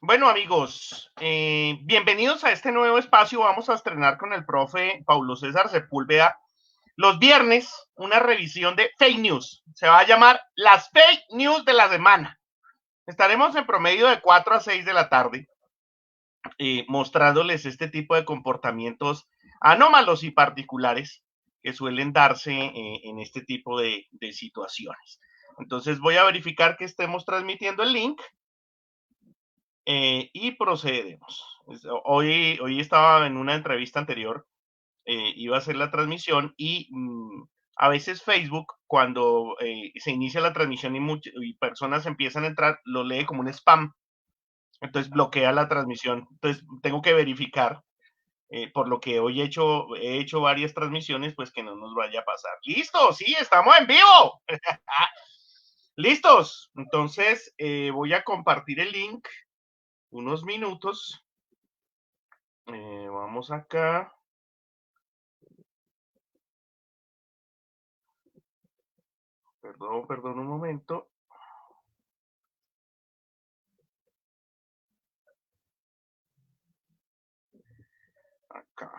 Bueno, amigos, bienvenidos a este nuevo espacio. Vamos a estrenar con el profe Paulo César Sepúlveda los viernes una revisión de fake news. Se va a llamar las fake news de la semana. Estaremos en promedio de 4 a 6 de la tarde mostrándoles este tipo de comportamientos anómalos y particulares que suelen darse en este tipo de situaciones. Entonces voy a verificar que estemos transmitiendo el link y procedemos. Hoy estaba en una entrevista anterior, iba a hacer la transmisión y a veces Facebook, cuando se inicia la transmisión y personas empiezan a entrar, lo lee como un spam, entonces bloquea la transmisión. Entonces tengo que verificar, por lo que hoy he hecho varias transmisiones, pues que no nos vaya a pasar. ¡Listo! Sí, estamos en vivo. ¿Listos? Entonces voy a compartir el link unos minutos. Vamos acá. Perdón un momento. Acá.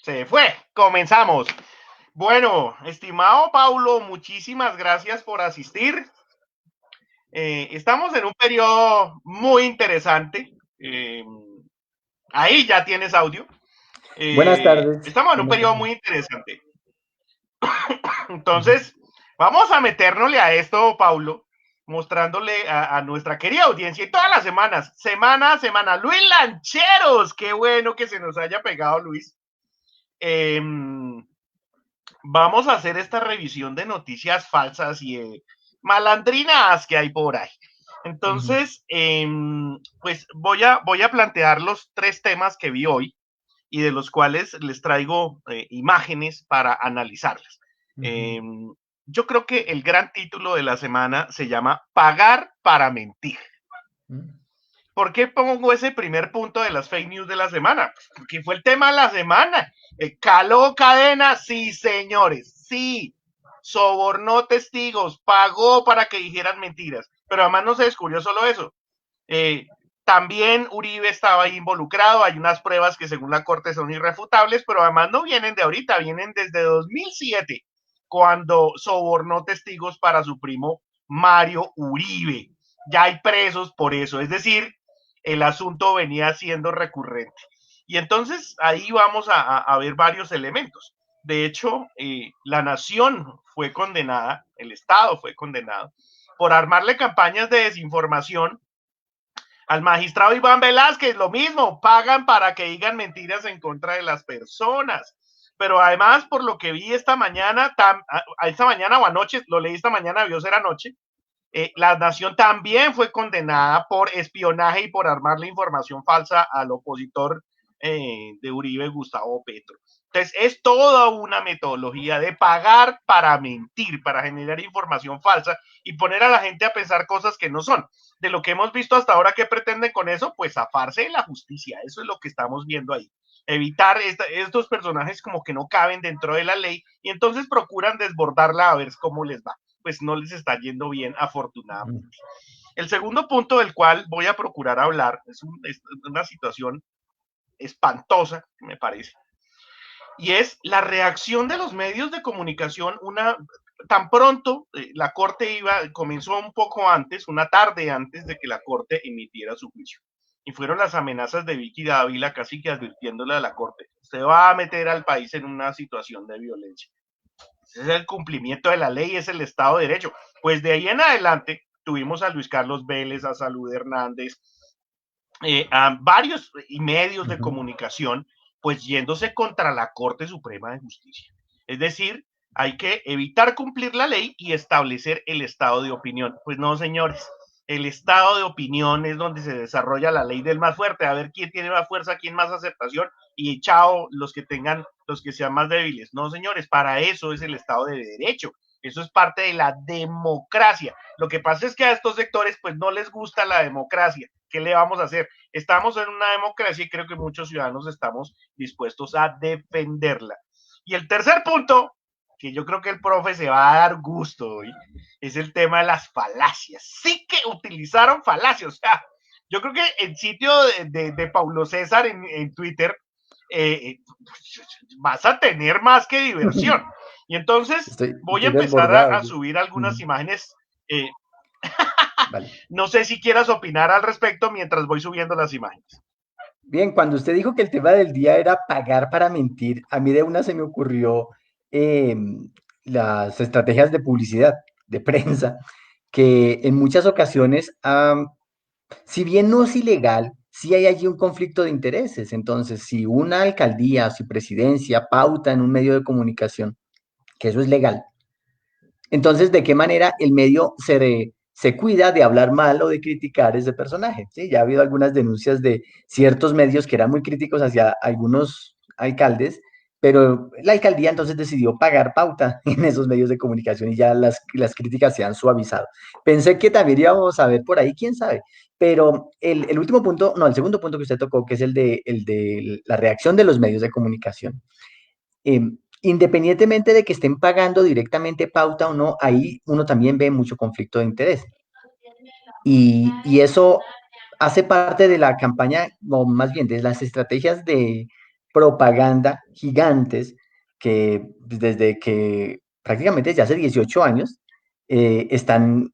Se fue. Comenzamos. Bueno, estimado Paulo, muchísimas gracias por asistir. Estamos en un periodo muy interesante. Ahí ya tienes audio. Buenas tardes, Estamos en un ¿cómo periodo estás? muy interesante. Ujú. Entonces, vamos a metérnosle a esto, Paulo, mostrándole a nuestra querida audiencia y todas las semanas, semana a semana. Luis Lancheros, qué bueno que se nos haya pegado, Luis. Eh, Vamos a hacer esta revisión de noticias falsas y malandrinas que hay por ahí. Ujú, Entonces, pues voy a plantear los tres temas que vi hoy y de los cuales les traigo imágenes para analizarlas. ujú, Eh, yo creo que el gran título de la semana se llama Pagar para mentir. ujú, ¿Por qué pongo ese primer punto de las fake news de la semana? Porque fue el tema de la semana. Caló cadena, sí, señores, sí. Sobornó testigos, pagó para que dijeran mentiras. Pero además no se descubrió solo eso. Eh, También Uribe estaba ahí involucrado. Hay unas pruebas que según la Corte son irrefutables, pero además no vienen de ahorita, vienen desde 2007, cuando sobornó testigos para su primo Mario Uribe. Ya hay presos por eso. Es decir, el asunto venía siendo recurrente. Y entonces ahí vamos a ver varios elementos. De hecho, la nación fue condenada, el Estado fue condenado por armarle campañas de desinformación al magistrado Iván Velázquez. Lo mismo, pagan para que digan mentiras en contra de las personas. Pero además, por lo que vi esta mañana, esta mañana o anoche, lo leí esta mañana, debió ser anoche, la nación también fue condenada por espionaje y por armarle información falsa al opositor de Uribe, Gustavo Petro. Entonces, es toda una metodología de pagar para mentir, para generar información falsa y poner a la gente a pensar cosas que no son. De lo que hemos visto hasta ahora, ¿qué pretenden con eso? Pues zafarse de la justicia. Eso es lo que estamos viendo ahí. Evitar estos personajes como que no caben dentro de la ley y entonces procuran desbordarla a ver cómo les va. Pues no les está yendo bien, ujú. afortunadamente. El segundo punto del cual voy a procurar hablar es una situación espantosa, me parece, y es la reacción de los medios de comunicación. Tan pronto la Corte comenzó un poco antes, una tarde antes de que la Corte emitiera su juicio. Y fueron las amenazas de Vicky Dávila casi que advirtiéndole a la Corte, usted va a meter al país en una situación de violencia. Ese es el cumplimiento de la ley, es el Estado de Derecho. Pues de ahí en adelante tuvimos a Luis Carlos Vélez, a Salud Hernández, a varios medios de Ujú. comunicación, pues yéndose contra la Corte Suprema de Justicia. Es decir, hay que evitar cumplir la ley y establecer el estado de opinión. Pues no, señores, el estado de opinión es donde se desarrolla la ley del más fuerte, a ver quién tiene más fuerza, quién más aceptación, y chao los que sean más débiles. No, señores, para eso es el estado de derecho. Eso es parte de la democracia. Lo que pasa es que a estos sectores pues no les gusta la democracia ¿qué le vamos a hacer? Estamos en una democracia y creo que muchos ciudadanos estamos dispuestos a defenderla. Y el tercer punto, que yo creo que el profe se va a dar gusto hoy, es el tema de las falacias. Sí que utilizaron falacias, o sea, yo creo que el sitio de Paulo César en Twitter vas a tener más que diversión. Y entonces voy a empezar a subir algunas imágenes. Vale. No sé si quieras opinar al respecto mientras voy subiendo las imágenes. Bien, cuando usted dijo que el tema del día era pagar para mentir, a mí de una se me ocurrió las estrategias de publicidad, de prensa, que en muchas ocasiones, si bien no es ilegal, sí hay allí un conflicto de intereses. Entonces, si una alcaldía, si presidencia pauta en un medio de comunicación, que eso es legal, entonces, ¿de qué manera el medio se cuida de hablar mal o de criticar ese personaje? ¿Sí? Ya ha habido algunas denuncias de ciertos medios que eran muy críticos hacia algunos alcaldes, pero la alcaldía entonces decidió pagar pauta en esos medios de comunicación y ya las críticas se han suavizado. Pensé que también íbamos a ver por ahí, quién sabe, pero el último punto, no, el segundo punto que usted tocó, que es el de la reacción de los medios de comunicación. Independientemente de que estén pagando directamente pauta o no, ahí uno también ve mucho conflicto de interés. Y eso hace parte de la campaña, o más bien de las estrategias de propaganda gigantes que desde que prácticamente ya hace 18 años están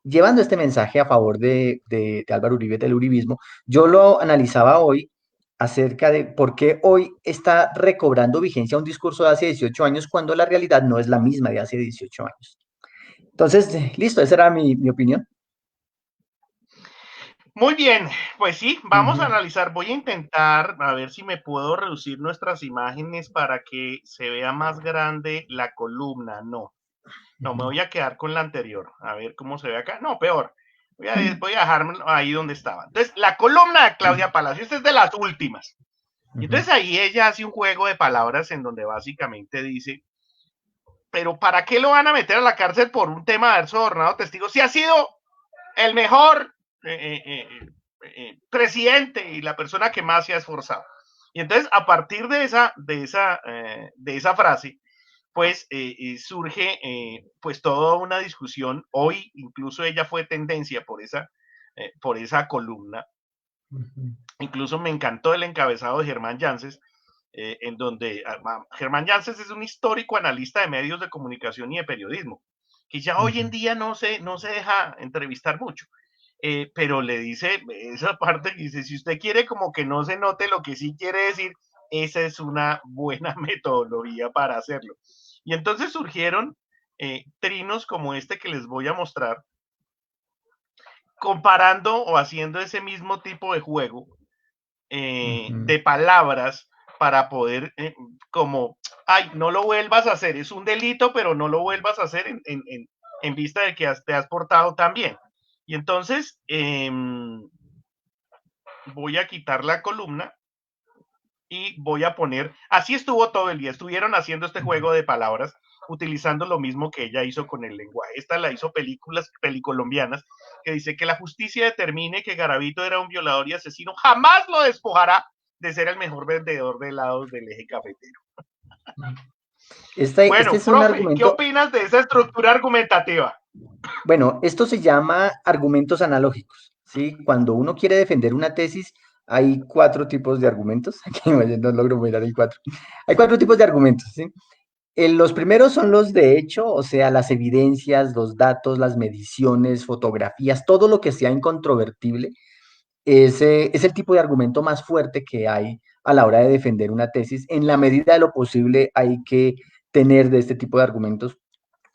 llevando este mensaje a favor de Álvaro Uribe, del uribismo. Yo lo analizaba hoy acerca de por qué hoy está recobrando vigencia un discurso de hace 18 años cuando la realidad no es la misma de hace 18 años. Entonces, listo, esa era mi opinión. Muy bien, pues sí, vamos a analizar. Voy a intentar a ver si me puedo reducir nuestras imágenes para que se vea más grande la columna. No, me voy a quedar con la anterior. A ver cómo se ve acá. No, peor. Voy a dejarme ahí donde estaba. Entonces, la columna de Claudia Palacio, esta es de las últimas. Entonces ahí ella hace un juego de palabras en donde básicamente dice, pero ¿para qué lo van a meter a la cárcel por un tema de haber sobornado testigos? Si ha sido el mejor presidente y la persona que más se ha esforzado. Y entonces, a partir de esa frase, pues surge pues toda una discusión. Hoy incluso ella fue tendencia por esa columna. Incluso me encantó el encabezado de Germán Janses, en donde Germán Janses es un histórico analista de medios de comunicación y de periodismo, que ya hoy en día no se deja entrevistar mucho. Pero le dice esa parte que dice, si usted quiere como que no se note lo que sí quiere decir, esa es una buena metodología para hacerlo. Y entonces surgieron trinos como este que les voy a mostrar, comparando o haciendo ese mismo tipo de juego de palabras para poder como, ay, no lo vuelvas a hacer, es un delito, pero no lo vuelvas a hacer en vista de que te has portado tan bien. Y entonces voy a quitar la columna y voy a poner, así estuvo todo el día, estuvieron haciendo este juego de palabras, utilizando lo mismo que ella hizo con el lenguaje. Esta la hizo pelicolombianas, que dice que la justicia determine que Garavito era un violador y asesino, jamás lo despojará de ser el mejor vendedor de helados del eje cafetero. Bueno, este es profe, argumento... ¿qué opinas de esa estructura argumentativa? Bueno, esto se llama argumentos analógicos, ¿sí? Cuando uno quiere defender una tesis, hay 4 tipos de argumentos. Aquí no logro mirar el 4. Hay 4 tipos de argumentos, ¿sí? Los primeros son los de hecho, o sea, las evidencias, los datos, las mediciones, fotografías, todo lo que sea incontrovertible. Ese es el tipo de argumento más fuerte que hay a la hora de defender una tesis. En la medida de lo posible hay que tener de este tipo de argumentos.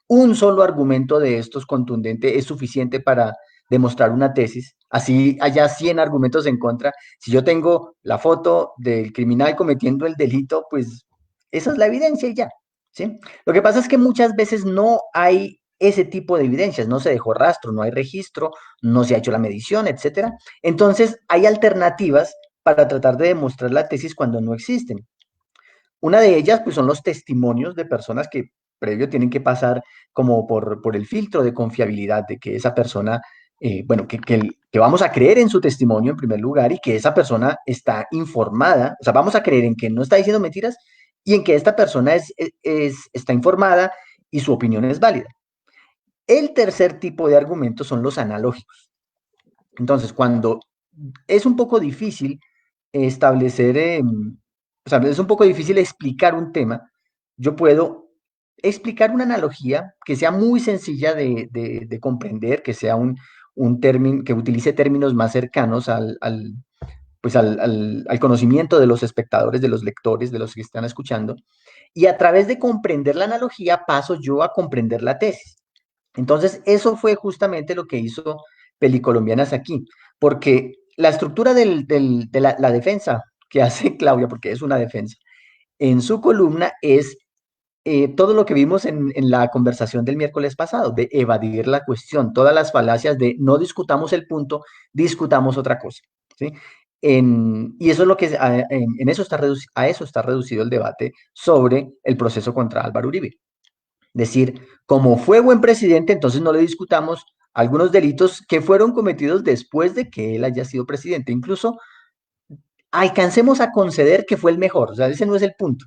Un solo argumento de estos contundente es suficiente para demostrar una tesis. Así haya 100 argumentos en contra. Si yo tengo la foto del criminal cometiendo el delito, pues esa es la evidencia y ya. ¿Sí? Lo que pasa es que muchas veces no hay ese tipo de evidencias, no se dejó rastro, no hay registro, no se ha hecho la medición, etcétera. Entonces, hay alternativas para tratar de demostrar la tesis cuando no existen. Una de ellas, pues, son los testimonios de personas que previo tienen que pasar como por el filtro de confiabilidad de que esa persona bueno, que vamos a creer en su testimonio en primer lugar y que esa persona está informada, o sea, vamos a creer en que no está diciendo mentiras y en que esta persona está informada y su opinión es válida. El tercer tipo de argumentos son los analógicos. Entonces, cuando es un poco difícil establecer, o sea, es un poco difícil explicar un tema, yo puedo explicar una analogía que sea muy sencilla de comprender, que sea un término, que utilice términos más cercanos pues al conocimiento de los espectadores, de los lectores, de los que están escuchando, y a través de comprender la analogía paso yo a comprender la tesis. Entonces, eso fue justamente lo que hizo Pelicolombianas aquí, porque la estructura de la defensa que hace Claudia, porque es una defensa, en su columna es todo lo que vimos en la conversación del miércoles pasado, de evadir la cuestión, todas las falacias de no discutamos el punto, discutamos otra cosa, ¿sí? Y eso es lo que en eso a eso está reducido el debate sobre el proceso contra Álvaro Uribe. Decir, como fue buen presidente, entonces no le discutamos algunos delitos que fueron cometidos después de que él haya sido presidente. Incluso alcancemos a conceder que fue el mejor, o sea, ese no es el punto.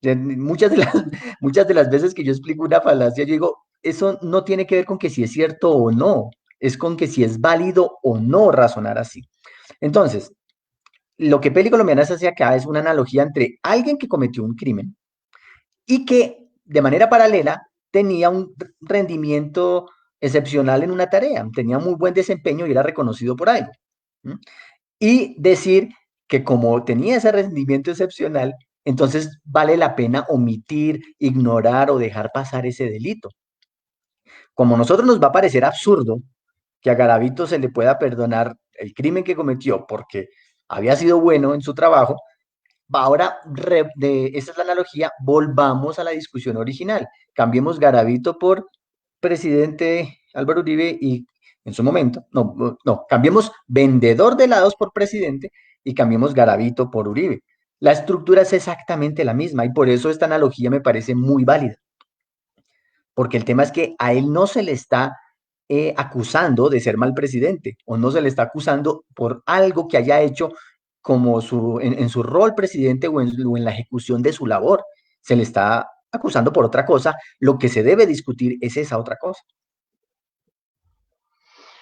Muchas de las, muchas de las veces que yo explico una falacia, yo digo, eso no tiene que ver con que si es cierto o no, es con que si es válido o no razonar así. Entonces, lo que Peli Colombianas hace acá es una analogía entre alguien que cometió un crimen y que de manera paralela tenía un rendimiento excepcional en una tarea, tenía muy buen desempeño y era reconocido por algo. ¿Mm? Y decir que como tenía ese rendimiento excepcional, entonces vale la pena omitir, ignorar o dejar pasar ese delito. Como a nosotros nos va a parecer absurdo que a Garavito se le pueda perdonar el crimen que cometió porque había sido bueno en su trabajo, ahora, esa es la analogía, volvamos a la discusión original. Cambiemos Garavito por presidente Álvaro Uribe y en su momento, no, cambiemos vendedor de helados por presidente y cambiemos Garavito por Uribe. La estructura es exactamente la misma y por eso esta analogía me parece muy válida. Porque el tema es que a él no se le está acusando de ser mal presidente o no se le está acusando por algo que haya hecho como en su rol presidente o en la ejecución de su labor. Se le está acusando por otra cosa. Lo que se debe discutir es esa otra cosa.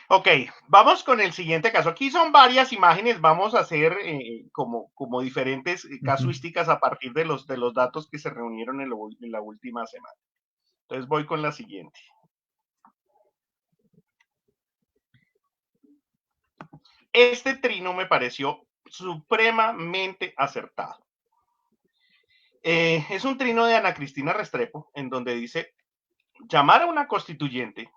Ok, vamos con el siguiente caso. Aquí son varias imágenes, vamos a hacer como diferentes casuísticas a partir de los datos que se reunieron en la última semana. Entonces voy con la siguiente. Este trino me pareció supremamente acertado. Es un trino de Ana Cristina Restrepo, en donde dice, llamar a una constituyente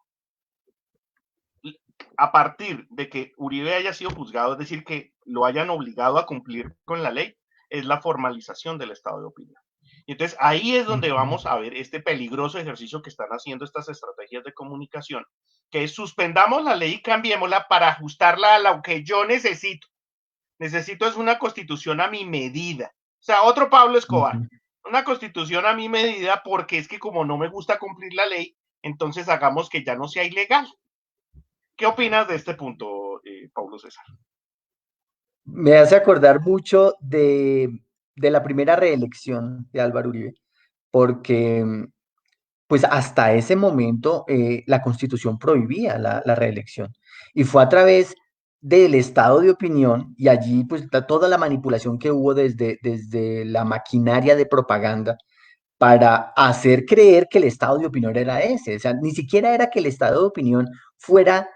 a partir de que Uribe haya sido juzgado, es decir, que lo hayan obligado a cumplir con la ley, es la formalización del estado de opinión. Y entonces ahí es donde vamos a ver este peligroso ejercicio que están haciendo estas estrategias de comunicación, que es suspendamos la ley y cambiémosla para ajustarla a lo que yo necesito. Necesito es una constitución a mi medida. O sea, otro Pablo Escobar. Una constitución a mi medida porque es que como no me gusta cumplir la ley, entonces hagamos que ya no sea ilegal. ¿Qué opinas de este punto, Pablo César? Me hace acordar mucho de la primera reelección de Álvaro Uribe, porque pues hasta ese momento la Constitución prohibía la reelección. Y fue a través del estado de opinión y allí pues toda la manipulación que hubo desde la maquinaria de propaganda para hacer creer que el estado de opinión era ese. O sea, ni siquiera era que el estado de opinión fuera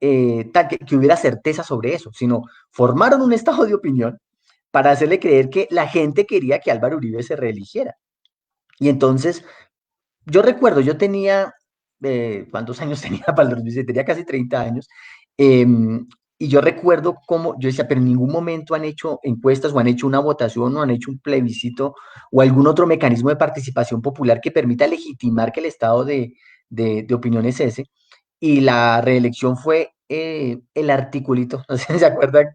que hubiera certeza sobre eso, sino formaron un estado de opinión para hacerle creer que la gente quería que Álvaro Uribe se reeligiera. Y entonces yo recuerdo, yo tenía, ¿cuántos años tenía para el 2006? Tenía casi 30 años. eh, y yo recuerdo cómo, yo decía, pero en ningún momento han hecho encuestas o han hecho una votación o han hecho un plebiscito o algún otro mecanismo de participación popular que permita legitimar que el estado de opinión es ese. Y la reelección fue el articulito, no sé si se acuerdan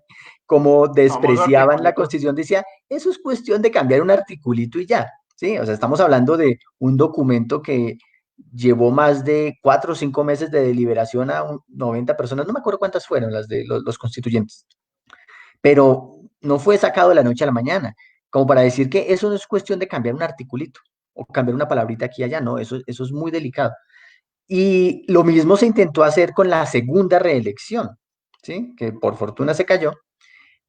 cómo Famoso despreciaban la articulito. constitución, decía, eso es cuestión de cambiar un articulito y ya. Sí, o sea, estamos hablando de un documento llevó más de 4 o 5 meses de deliberación a 90 personas, no me acuerdo cuántas fueron las de los constituyentes, pero no fue sacado de la noche a la mañana, como para decir que eso no es cuestión de cambiar un articulito o cambiar una palabrita aquí y allá, no, eso es muy delicado. Y lo mismo se intentó hacer con la segunda reelección, ¿sí? Que por fortuna se cayó,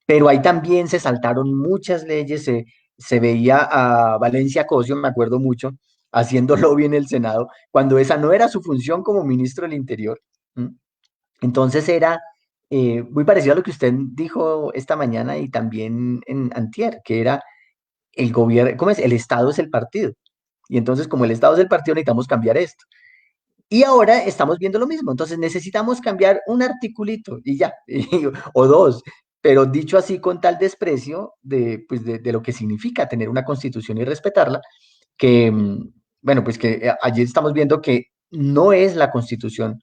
pero ahí también se saltaron muchas leyes, se veía a Valencia Cosio, me acuerdo mucho, haciendo lobby en el Senado, cuando esa no era su función como ministro del Interior. ¿Mm? Entonces era muy parecido a lo que usted dijo esta mañana y también en Antier, que era el gobierno, ¿cómo es? El Estado es el partido. Y entonces, como el Estado es el partido, necesitamos cambiar esto. Y ahora estamos viendo lo mismo, entonces necesitamos cambiar un articulito y ya, o dos, pero dicho así con tal desprecio de, pues de lo que significa tener una constitución y respetarla, que, bueno, pues que allí estamos viendo que no es la constitución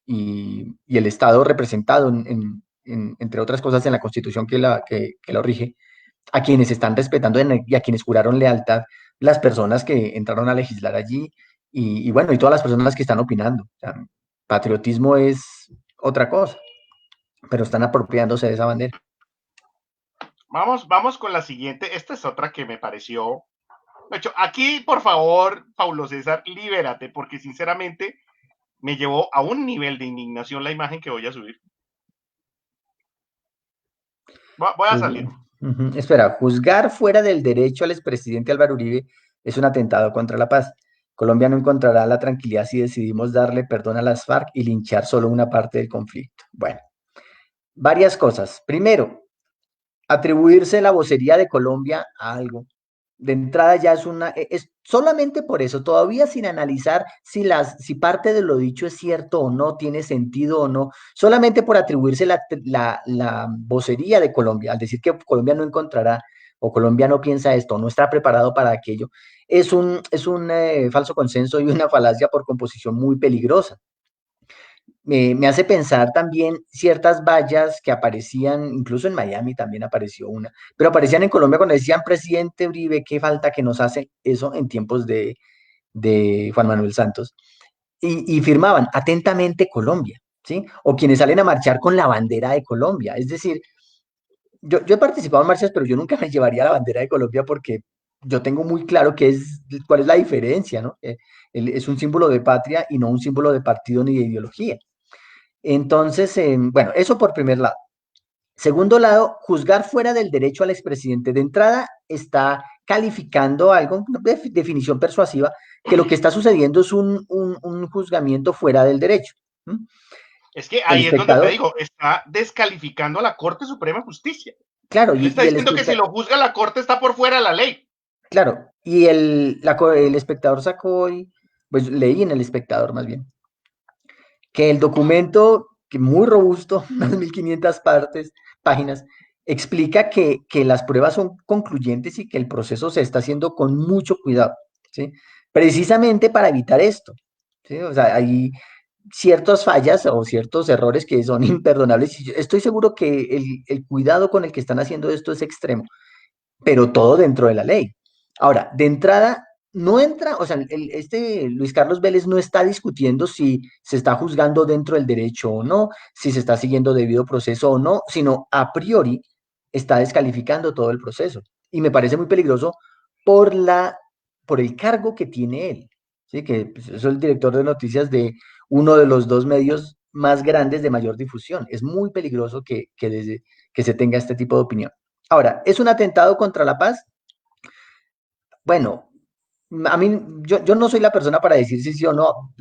y el Estado representado, entre otras cosas, en la constitución que la rige, a quienes están respetando y a quienes juraron lealtad las personas que entraron a legislar allí y bueno, y todas las personas que están opinando. O sea, patriotismo es otra cosa, pero están apropiándose de esa bandera. Vamos con la siguiente. Esta es otra que me pareció. De hecho, aquí, por favor, Paulo César, libérate, porque sinceramente me llevó a un nivel de indignación la imagen que voy a subir. Voy a salir. Espera, juzgar fuera del derecho al expresidente Álvaro Uribe es un atentado contra la paz. Colombia no encontrará la tranquilidad si decidimos darle perdón a las FARC y linchar solo una parte del conflicto. Bueno, varias cosas. Primero, atribuirse la vocería de Colombia a algo. De entrada ya es solamente por eso, todavía sin analizar si parte de lo dicho es cierto o no, tiene sentido o no, solamente por atribuirse la vocería de Colombia, al decir que Colombia no encontrará o Colombia no piensa esto, no está preparado para aquello, es un falso consenso y una falacia por composición muy peligrosa. Me hace pensar también ciertas vallas que aparecían, incluso en Miami también apareció una, pero aparecían en Colombia cuando decían, presidente Uribe, qué falta que nos hace eso en tiempos de Juan Manuel Santos, y firmaban atentamente Colombia, ¿sí? O quienes salen a marchar con la bandera de Colombia, es decir, yo he participado en marchas, pero yo nunca me llevaría la bandera de Colombia porque yo tengo muy claro cuál es la diferencia, ¿no? Es un símbolo de patria y no un símbolo de partido ni de ideología. Entonces, bueno, eso por primer lado. Segundo lado, juzgar fuera del derecho al expresidente. De entrada, está calificando algo, una definición persuasiva, que lo que está sucediendo es un juzgamiento fuera del derecho. ¿Mm? Es que El ahí es donde te espectador, digo, está descalificando a la Corte Suprema de Justicia. claro, Él está y el diciendo que si espectador, lo juzga la Corte está por fuera de la ley. claro, y el espectador sacó hoy, pues leí en el espectador más bien, que el documento, que muy robusto, unas 1500 páginas, explica que las pruebas son concluyentes y que el proceso se está haciendo con mucho cuidado, ¿sí? Precisamente para evitar esto, ¿sí? O sea, hay ciertas fallas o ciertos errores que son imperdonables y yo estoy seguro que el cuidado con el que están haciendo esto es extremo, pero todo dentro de la ley. Ahora, de entrada, no entra, o sea, este Luis Carlos Vélez no está discutiendo si se está juzgando dentro del derecho o no, si se está siguiendo debido proceso o no, sino a priori está descalificando todo el proceso. Y me parece muy peligroso por por el cargo que tiene él. ¿Sí? Que pues, es el director de noticias de uno de los dos medios más grandes de mayor difusión. Es muy peligroso que se tenga este tipo de opinión. Ahora, ¿es un atentado contra la paz? Bueno, a mí, yo no soy la persona para decir si sí o no.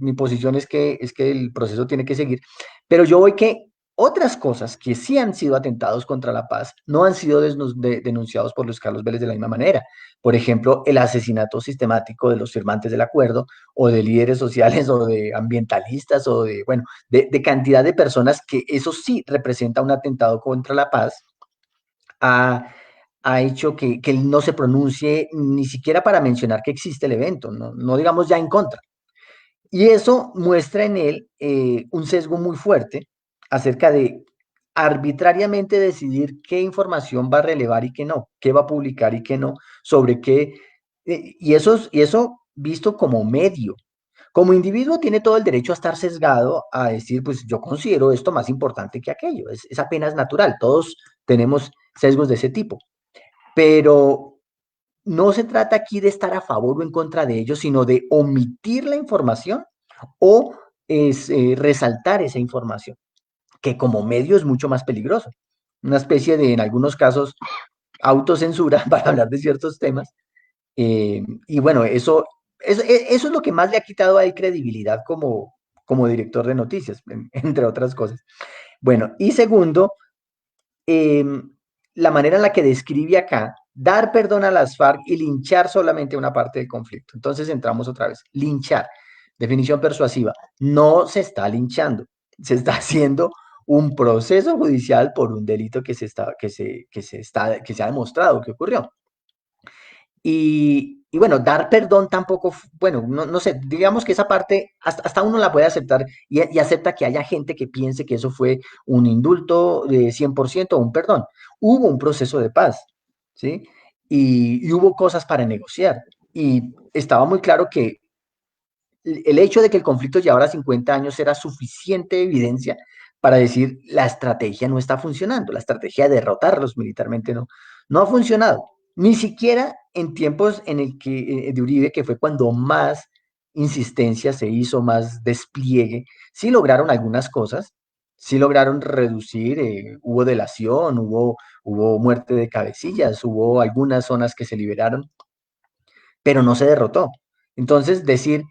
Mi posición es que el proceso tiene que seguir, pero yo voy que otras cosas que sí han sido atentados contra la paz no han sido denunciados por Luis Carlos Vélez de la misma manera. Por ejemplo, el asesinato sistemático de los firmantes del acuerdo o de líderes sociales o de ambientalistas o bueno, de cantidad de personas que eso sí representa un atentado contra la paz. Ha hecho que él no se pronuncie ni siquiera para mencionar que existe el evento, no digamos ya en contra. Y eso muestra en él un sesgo muy fuerte acerca de arbitrariamente decidir qué información va a relevar y qué no, qué va a publicar y qué no, sobre qué, y eso visto como medio, Como individuo tiene todo el derecho a estar sesgado, a decir, pues yo considero esto más importante que aquello. Es apenas natural, todos tenemos sesgos de ese tipo. Pero no se trata aquí de estar a favor o en contra de ellos, sino de omitir la información o resaltar esa información, que como medio es mucho más peligroso. Una especie de, en algunos casos, autocensura para hablar de ciertos temas. Y bueno, eso es lo que más le ha quitado a él credibilidad como director de noticias, entre otras cosas. Bueno, y segundo, eh, la manera en la que describe acá, dar perdón a las FARC y linchar solamente una parte del conflicto. Entonces entramos otra vez, linchar, definición persuasiva, no se está linchando, se está haciendo un proceso judicial por un delito que se ha demostrado que ocurrió. Y bueno, dar perdón tampoco, bueno, no sé, digamos que esa parte hasta uno la puede aceptar y acepta que haya gente que piense que eso fue un indulto de 100% o un perdón. Hubo un proceso de paz, ¿sí? Y hubo cosas para negociar. Y estaba muy claro que el hecho de que el conflicto llevara 50 años era suficiente evidencia para decir la estrategia no está funcionando, la estrategia de derrotarlos militarmente no ha funcionado. Ni siquiera en tiempos en el que de Uribe, que fue cuando más insistencia se hizo, más despliegue, sí lograron algunas cosas, sí lograron reducir, hubo delación, hubo muerte de cabecillas, hubo algunas zonas que se liberaron, pero no se derrotó. Entonces, decir,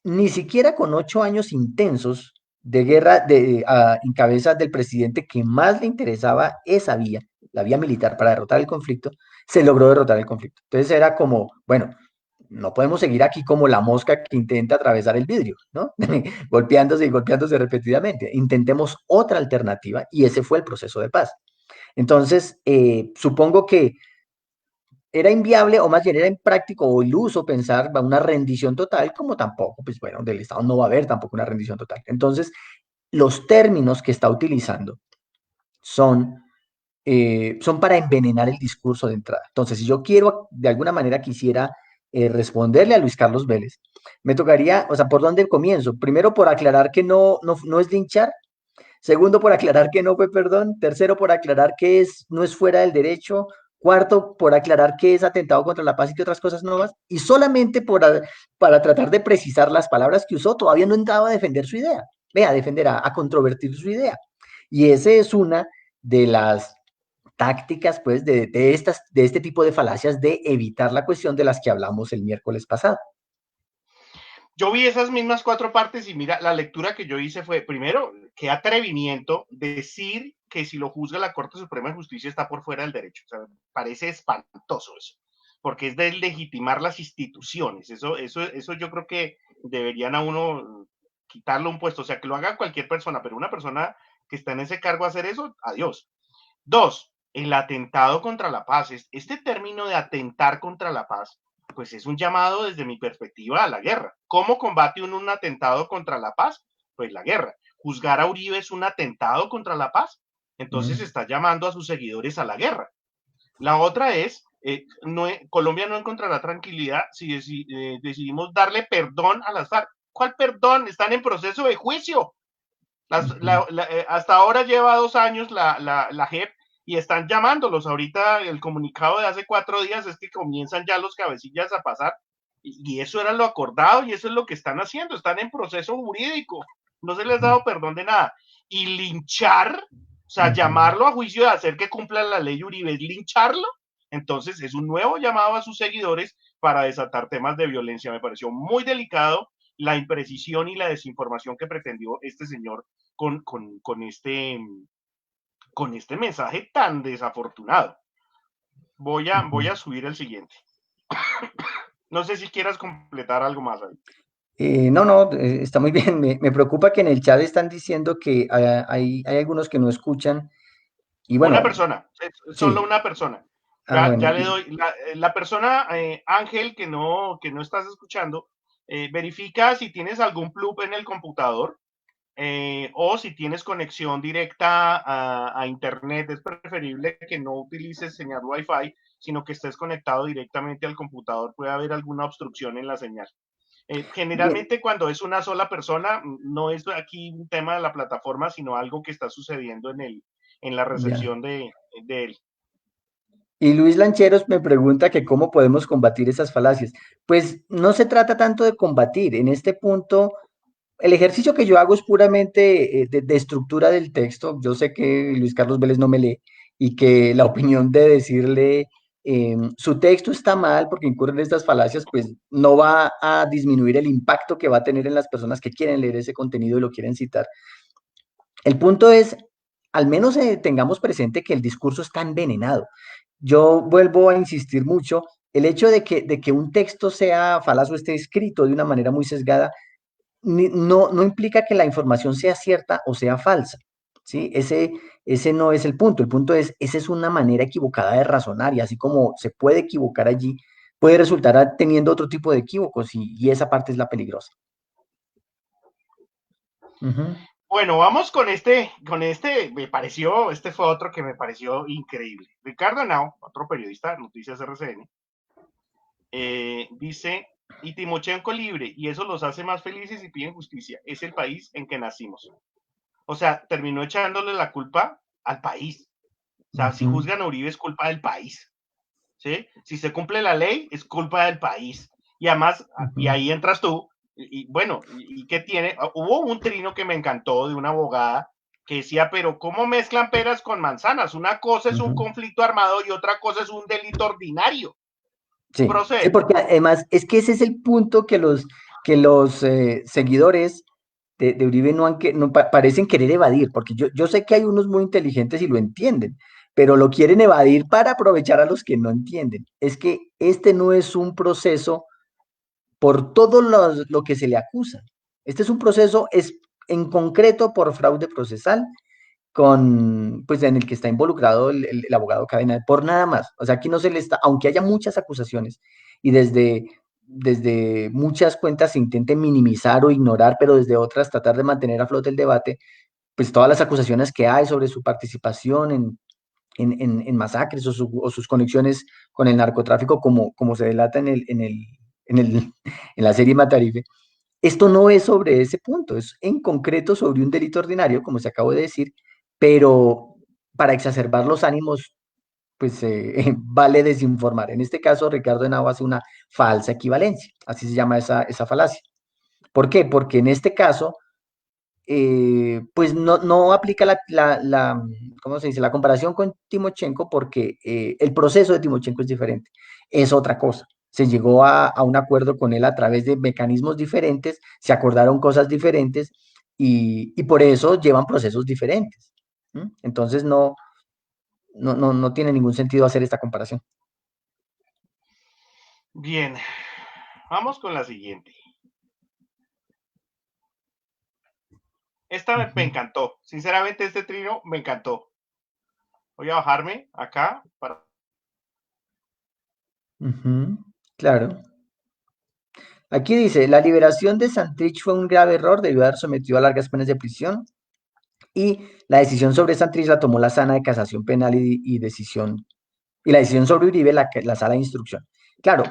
ni siquiera con 8 años intensos de guerra en cabeza del presidente que más le interesaba esa vía, la vía militar para derrotar el conflicto, se logró derrotar el conflicto. Entonces era como, bueno, no podemos seguir aquí como la mosca que intenta atravesar el vidrio, ¿no? Golpeándose y golpeándose repetidamente. Intentemos otra alternativa y ese fue el proceso de paz. Entonces, supongo que era inviable o más bien era impráctico o iluso pensar una rendición total, como tampoco, pues bueno, del Estado no va a haber tampoco una rendición total. Entonces, los términos que está utilizando son, son para envenenar el discurso de entrada. Entonces, si yo quiero, de alguna manera quisiera responderle a Luis Carlos Vélez, me tocaría, o sea, ¿por dónde comienzo? Primero, por aclarar que no es linchar. Segundo, por aclarar que no fue perdón. Tercero, por aclarar que no es fuera del derecho. Cuarto, por aclarar que es atentado contra la paz y que otras cosas no más. Y solamente para tratar de precisar las palabras que usó, todavía no entraba a defender su idea. Vea, a defender, a controvertir su idea. Y esa es una de las tácticas, pues, de este tipo de falacias de evitar la cuestión de las que hablamos el miércoles pasado. Yo vi esas mismas 4 partes y mira, la lectura que yo hice fue, primero, qué atrevimiento decir que si lo juzga la Corte Suprema de Justicia está por fuera del derecho. O sea, parece espantoso eso, porque es de legitimar las instituciones. Eso yo creo que deberían a uno quitarle un puesto, o sea, que lo haga cualquier persona, pero una persona que está en ese cargo a hacer eso, adiós. Dos, el atentado contra la paz. Este término de atentar contra la paz, pues es un llamado desde mi perspectiva a la guerra. ¿Cómo combate uno un atentado contra la paz? Pues la guerra. ¿Juzgar a Uribe es un atentado contra la paz? Entonces está llamando a sus seguidores a la guerra. La otra es, Colombia no encontrará tranquilidad si decidimos darle perdón a las FARC. ¿Cuál perdón? Están en proceso de juicio. Hasta ahora lleva 2 años la JEP y están llamándolos. Ahorita el comunicado de hace 4 días es que comienzan ya los cabecillas a pasar y eso era lo acordado y eso es lo que están haciendo. Están en proceso jurídico. No se les ha dado perdón de nada. Y linchar, o sea, llamarlo a juicio de hacer que cumpla la ley Uribe, es lincharlo. Entonces es un nuevo llamado a sus seguidores para desatar temas de violencia. Me pareció muy delicado la imprecisión y la desinformación que pretendió este señor con, con, con, este, con este mensaje tan desafortunado. Voy a subir el siguiente. No sé si quieras completar algo más ahí. No, está muy bien. Me preocupa que en el chat están diciendo que hay algunos que no escuchan. Y Una bueno, persona, es solo sí. una persona. Ah, Ya bueno. le doy, la persona, Ángel, que no estás escuchando, verifica si tienes algún plug en el computador o si tienes conexión directa a internet. Es preferible que no utilices señal Wi-Fi, sino que estés conectado directamente al computador. Puede haber alguna obstrucción en la señal. Bien, Generalmente cuando es una sola persona, no es aquí un tema de la plataforma, sino algo que está sucediendo en la ya. recepción de él. Y Luis Lancheros me pregunta que cómo podemos combatir esas falacias. Pues no se trata tanto de combatir. En este punto, el ejercicio que yo hago es puramente de estructura del texto. Yo sé que Luis Carlos Vélez no me lee y que la opinión de decirle su texto está mal porque incurre en estas falacias, pues no va a disminuir el impacto que va a tener en las personas que quieren leer ese contenido y lo quieren citar. El punto es, al menos tengamos presente que el discurso está envenenado. Yo vuelvo a insistir mucho, el hecho de que un texto sea falaz o esté escrito de una manera muy sesgada, no implica que la información sea cierta o sea falsa. ¿Sí? Ese no es el punto es, esa es una manera equivocada de razonar y así como se puede equivocar allí, puede resultar teniendo otro tipo de equívocos y esa parte es la peligrosa. Ujú, Bueno, vamos con este, este fue otro que me pareció increíble. Ricardo Henao, otro periodista de Noticias RCN, dice, y Timochenko libre, y eso los hace más felices y piden justicia. Es el país en que nacimos. O sea, terminó echándole la culpa al país. O sea, si ujú, juzgan a Uribe es culpa del país. ¿Sí? Si se cumple la ley, es culpa del país. Y además, y ujú, ahí entras tú, bueno, y qué tiene? Hubo un trino que me encantó de una abogada que decía, pero ¿cómo mezclan peras con manzanas? Una cosa es un ujú. conflicto armado y otra cosa es un delito ordinario. Sí, sí, Procede. porque además es que ese es el punto que los seguidores de Uribe no parecen querer evadir, porque yo sé que hay unos muy inteligentes y lo entienden, pero lo quieren evadir para aprovechar a los que no entienden. Es que este no es un proceso por todo lo que se le acusa. Este es un proceso en concreto por fraude procesal pues en el que está involucrado el abogado Cadena, por nada más. O sea, aquí no se le está, aunque haya muchas acusaciones y desde muchas cuentas se intente minimizar o ignorar, pero desde otras tratar de mantener a flote el debate, pues todas las acusaciones que hay sobre su participación en masacres o sus conexiones con el narcotráfico, como se delata en, el, en la serie Matarife. Esto no es sobre ese punto, es en concreto sobre un delito ordinario, como se acabó de decir, pero para exacerbar los ánimos, pues vale desinformar. En este caso, Ricardo Henao hace una falsa equivalencia, así se llama esa falacia. ¿Por qué? Porque en este caso, pues no aplica ¿cómo se dice? La comparación con Timochenko porque el proceso de Timochenko es diferente, es otra cosa. Se llegó a un acuerdo con él a través de mecanismos diferentes, se acordaron cosas diferentes y por eso llevan procesos diferentes. ¿M? Entonces no tiene ningún sentido hacer esta comparación. Bien, vamos con la siguiente. Esta me Ujú, encantó. Sinceramente, este trino me encantó. Voy a bajarme acá para... ujú, claro. Aquí dice, la liberación de Santrich fue un grave error, debió haber sometido a largas penas de prisión y la decisión sobre Santrich la tomó la Sala de Casación Penal y la decisión sobre Uribe la Sala de Instrucción. Claro,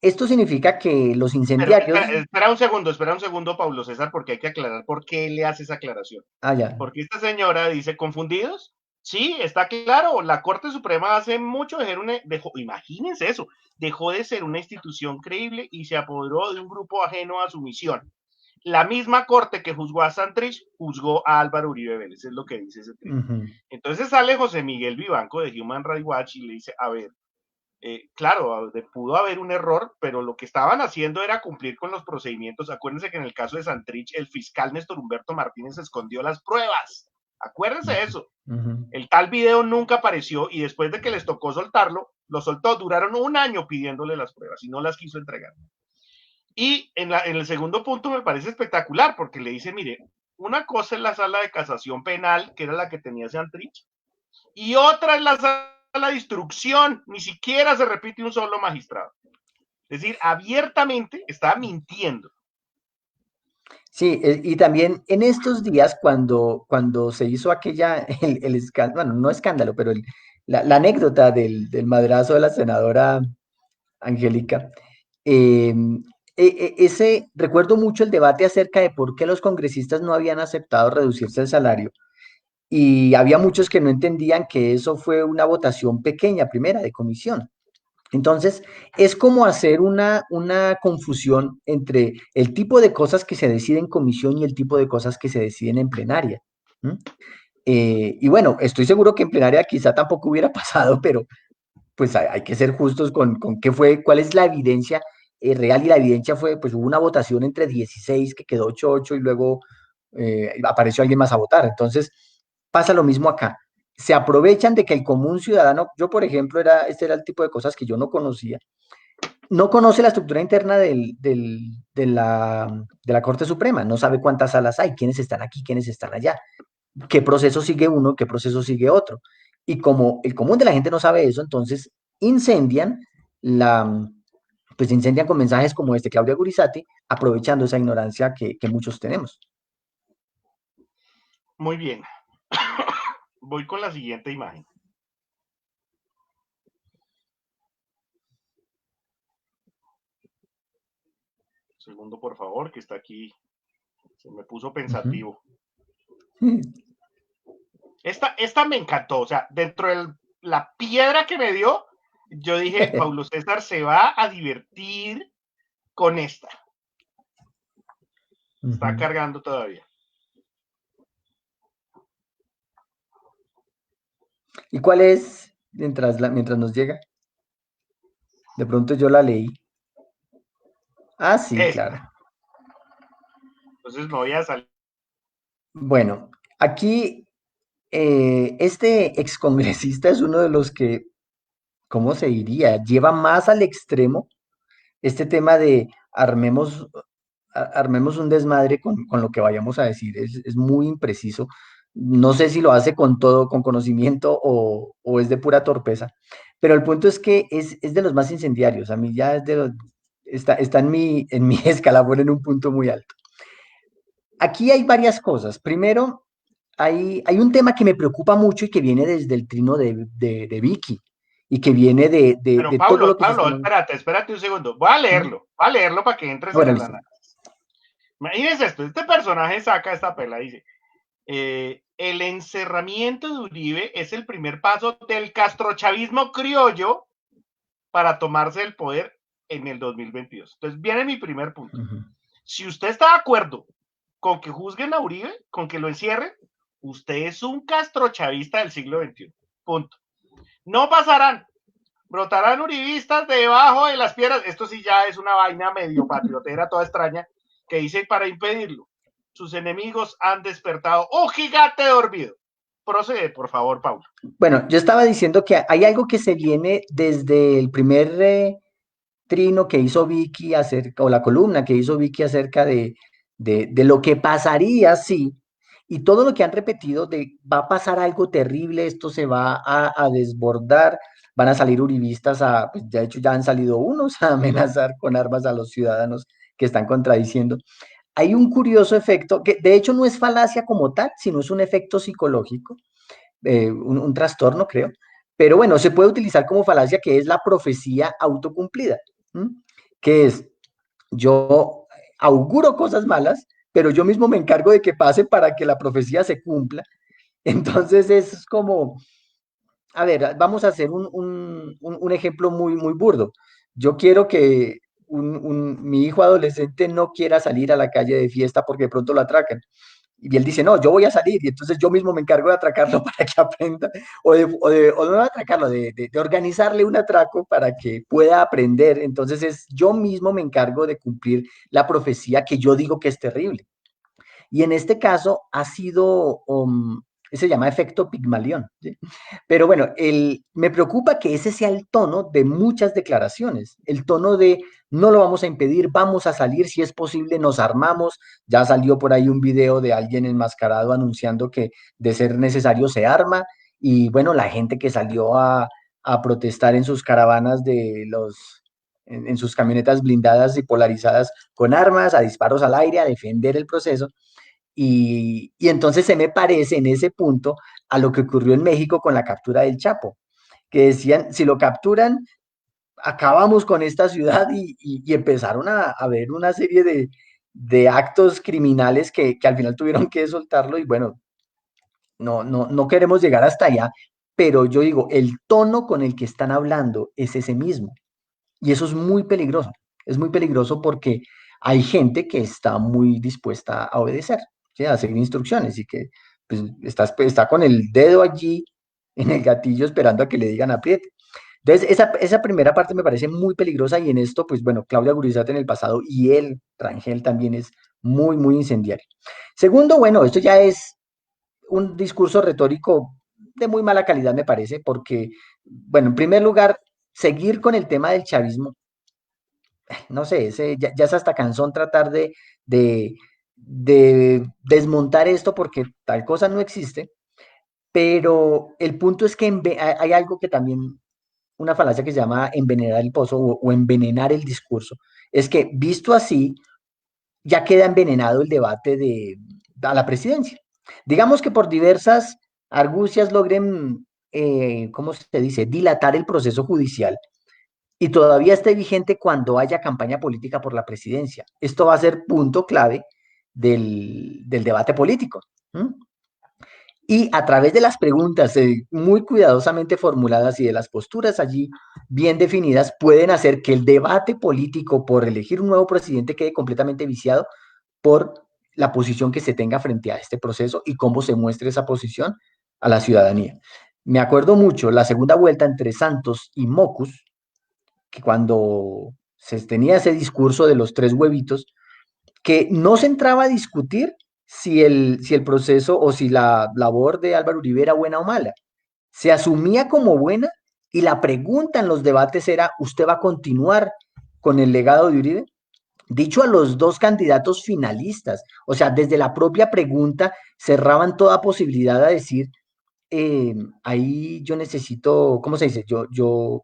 esto significa que los incendiarios, espera un segundo, Pablo César, porque hay que aclarar por qué le hace esa aclaración. ya, Porque esta señora dice, ¿confundidos? Sí, está claro, la Corte Suprema hace mucho dejó, imagínense eso, dejó de ser una institución creíble y se apoderó de un grupo ajeno a su misión. La misma Corte que juzgó a Santrich juzgó a Álvaro Uribe Vélez, es lo que dice ese trino. ujú, Entonces sale José Miguel Vivanco de Human Rights Watch y le dice, a ver, claro, pudo haber un error, pero lo que estaban haciendo era cumplir con los procedimientos. Acuérdense que en el caso de Santrich, el fiscal Néstor Humberto Martínez escondió las pruebas. Acuérdense de eso. ujú. El tal video nunca apareció y después de que les tocó soltarlo, lo soltó. Duraron un año pidiéndole las pruebas y no las quiso entregar. Y en el segundo punto me parece espectacular porque le dice, mire, una cosa es la sala de casación penal, que era la que tenía Santrich, y otra es la sala de instrucción. Ni siquiera se repite un solo magistrado. Es decir, abiertamente está mintiendo. Sí, y también en estos días cuando se hizo el escándalo, bueno, no escándalo, pero la anécdota del madrazo de la senadora Angélica, eh, recuerdo mucho el debate acerca de por qué los congresistas no habían aceptado reducirse el salario y había muchos que no entendían que eso fue una votación pequeña, primera, de comisión. Entonces, es como hacer una confusión entre el tipo de cosas que se deciden en comisión y el tipo de cosas que se deciden en plenaria. ¿M? Y bueno, estoy seguro que en plenaria quizá tampoco hubiera pasado, pero pues hay que ser justos con qué fue, cuál es la evidencia real, y la evidencia fue, pues hubo una votación entre 16 que quedó 8-8 y luego apareció alguien más a votar. Entonces, pasa lo mismo acá. Se aprovechan de que el común ciudadano, yo por ejemplo, este era el tipo de cosas que yo no conocía, no conoce la estructura interna de la Corte Suprema, no sabe cuántas salas hay, quiénes están aquí, quiénes están allá, qué proceso sigue uno, qué proceso sigue otro. Y como el común de la gente no sabe eso, entonces incendian la, pues incendian con mensajes como este, Claudia Gurizati, aprovechando esa ignorancia que muchos tenemos. Muy bien. Voy con la siguiente imagen. Segundo, por favor, que está aquí. Se me puso pensativo. Esta me encantó. O sea, dentro de la piedra que me dio, yo dije, Paulo César se va a divertir con esta. Está cargando todavía. ¿Y cuál es, mientras nos llega? De pronto yo la leí. Ah, sí, claro. Esta. Entonces me voy a salir. Bueno, aquí este excongresista es uno de los que, ¿cómo se diría? Lleva más al extremo este tema de armemos un desmadre con lo que vayamos a decir. Es muy impreciso. No sé si lo hace con todo, con conocimiento o es de pura torpeza. Pero el punto es que es de los más incendiarios. A mí ya es de los, está en mi escalafón en un punto muy alto. Aquí hay varias cosas. Primero, hay un tema que me preocupa mucho y que viene desde el trino de Vicky y que viene Pero de todo lo que se está... Pablo, espérate un segundo. Voy a leerlo para que entres en Bueno, el listo. análisis. Imagínense esto, este personaje saca esta pela y dice, el encerramiento de Uribe es el primer paso del castrochavismo criollo para tomarse el poder en el 2022. Entonces viene mi primer punto. Si usted está de acuerdo con que juzguen a Uribe, con que lo encierren, usted es un castrochavista del siglo XXI. Punto. No pasarán. Brotarán uribistas debajo de las piedras. Esto sí ya es una vaina medio patriotera, toda extraña, que dice para impedirlo. Sus enemigos han despertado un gigante dormido. Procede, por favor, Paulo. Bueno, yo estaba diciendo que hay algo que se viene desde el primer trino que hizo Vicky acerca, o la columna que hizo Vicky acerca de lo que pasaría si, y todo lo que han repetido de va a pasar algo terrible, esto se va a desbordar, van a salir uribistas pues, de hecho ya han salido unos a amenazar con armas a los ciudadanos que están contradiciendo. Hay un curioso efecto, que de hecho no es falacia como tal, sino es un efecto psicológico, un trastorno, creo. Pero bueno, se puede utilizar como falacia, que es la profecía autocumplida, ¿m? Que es, yo auguro cosas malas, pero yo mismo me encargo de que pase para que la profecía se cumpla. Entonces es como, a ver, vamos a hacer un ejemplo muy, muy burdo. Yo quiero que mi hijo adolescente no quiera salir a la calle de fiesta porque de pronto lo atracan. Y él dice, no, yo voy a salir, y entonces yo mismo me encargo de atracarlo para que aprenda, o no de atracarlo, de organizarle un atraco para que pueda aprender. Entonces yo mismo me encargo de cumplir la profecía que yo digo que es terrible. Y en este caso ha sido, se llama efecto Pigmalión, ¿sí? Pero bueno, me preocupa que ese sea el tono de muchas declaraciones, el tono de no lo vamos a impedir, vamos a salir, si es posible nos armamos. Ya salió por ahí un video de alguien enmascarado anunciando que de ser necesario se arma, y bueno, la gente que salió a protestar en sus caravanas en sus camionetas blindadas y polarizadas con armas, a disparos al aire, a defender el proceso. Y entonces se me parece en ese punto a lo que ocurrió en México con la captura del Chapo, que decían, si lo capturan, acabamos con esta ciudad y empezaron a ver una serie de actos criminales que al final tuvieron que soltarlo y bueno, no queremos llegar hasta allá, pero yo digo, el tono con el que están hablando es ese mismo y eso es muy peligroso porque hay gente que está muy dispuesta a obedecer, ¿sí? A seguir instrucciones y que pues, está con el dedo allí en el gatillo esperando a que le digan apriete. Entonces, esa primera parte me parece muy peligrosa y en esto, pues bueno, Claudia Gurizat en el pasado y él, Rangel, también es muy, muy incendiario. Segundo, bueno, esto ya es un discurso retórico de muy mala calidad, me parece, porque, bueno, en primer lugar, seguir con el tema del chavismo, no sé, ya es hasta cansón tratar de, de desmontar esto porque tal cosa no existe, pero el punto es que hay algo que también una falacia que se llama envenenar el pozo o envenenar el discurso. Es que visto así, ya queda envenenado el debate a la presidencia. Digamos que por diversas argucias logren, ¿cómo se dice?, dilatar el proceso judicial y todavía esté vigente cuando haya campaña política por la presidencia. Esto va a ser punto clave del debate político. ¿Mm? Y a través de las preguntas muy cuidadosamente formuladas y de las posturas allí bien definidas, pueden hacer que el debate político por elegir un nuevo presidente quede completamente viciado por la posición que se tenga frente a este proceso y cómo se muestre esa posición a la ciudadanía. Me acuerdo mucho la segunda vuelta entre Santos y Mocus, que cuando se tenía ese discurso de los tres huevitos, que no se entraba a discutir si el proceso o si la labor de Álvaro Uribe era buena o mala. Se asumía como buena y la pregunta en los debates era, ¿usted va a continuar con el legado de Uribe? Dicho a los dos candidatos finalistas, o sea, desde la propia pregunta cerraban toda posibilidad a decir, ahí yo necesito, ¿cómo se dice? Yo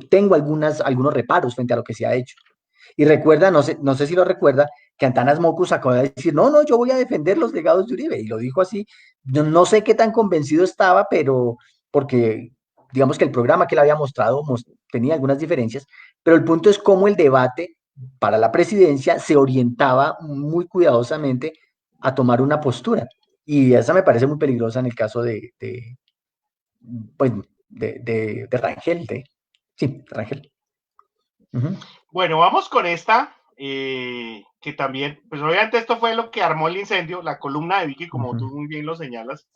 tengo algunos reparos frente a lo que se ha hecho. Y recuerda, no sé si lo recuerda, que Antanas Mocus acaba de decir, no, yo voy a defender los legados de Uribe, y lo dijo así. No sé qué tan convencido estaba, pero porque digamos que el programa que él había mostrado tenía algunas diferencias, pero el punto es cómo el debate para la presidencia se orientaba muy cuidadosamente a tomar una postura. Y esa me parece muy peligrosa en el caso pues, de Rangel, sí, Rangel. Ujú, Bueno, vamos con esta, que también, pues obviamente esto fue lo que armó el incendio, la columna de Vicky, como ujú. tú muy bien lo señalas,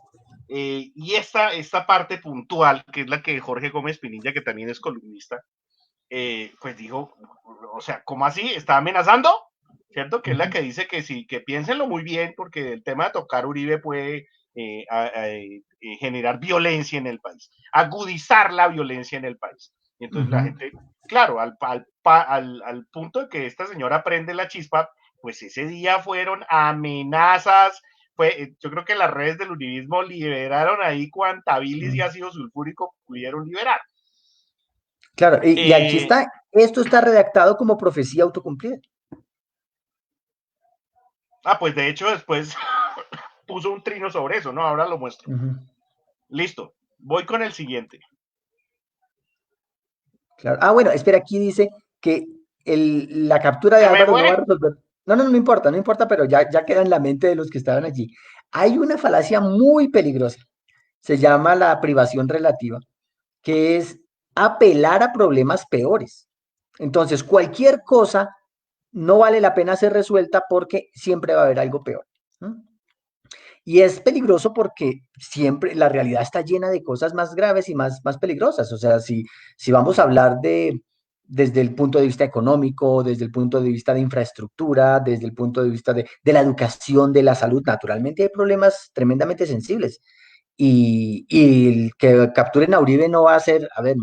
y esta parte puntual, que es la que Jorge Gómez Pinilla, que también es columnista, pues dijo, o sea, ¿cómo así? ¿Está amenazando? ¿Cierto? Que es la Ujú, que dice que sí, que piénsenlo muy bien, porque el tema de tocar Uribe puede generar violencia en el país, agudizar la violencia en el país. Y entonces la ujú. gente, claro, al punto de que esta señora prende la chispa, pues ese día fueron amenazas, yo creo que las redes del uribismo liberaron ahí cuanta bilis y Mm. ácido sulfúrico pudieron liberar. Claro, y aquí Eh, está, esto está redactado como profecía autocumplida. pues de hecho después puso un trino sobre eso, ¿no? Ahora lo muestro. Ujú, Listo, voy con el siguiente. claro. Ah, bueno, espera, aquí dice que la captura de Se me Álvaro no va a fue. resolver. No importa, no importa, pero ya queda en la mente de los que estaban allí. Hay una falacia muy peligrosa, se llama la privación relativa, que es apelar a problemas peores. Entonces, cualquier cosa no vale la pena ser resuelta porque siempre va a haber algo peor. ¿Mm? Y es peligroso porque siempre la realidad está llena de cosas más graves y más peligrosas. O sea, si vamos a hablar desde el punto de vista económico, desde el punto de vista de infraestructura, desde el punto de vista de la educación, de la salud, naturalmente hay problemas tremendamente sensibles. Y el que capturen a Uribe no va a ser, a ver,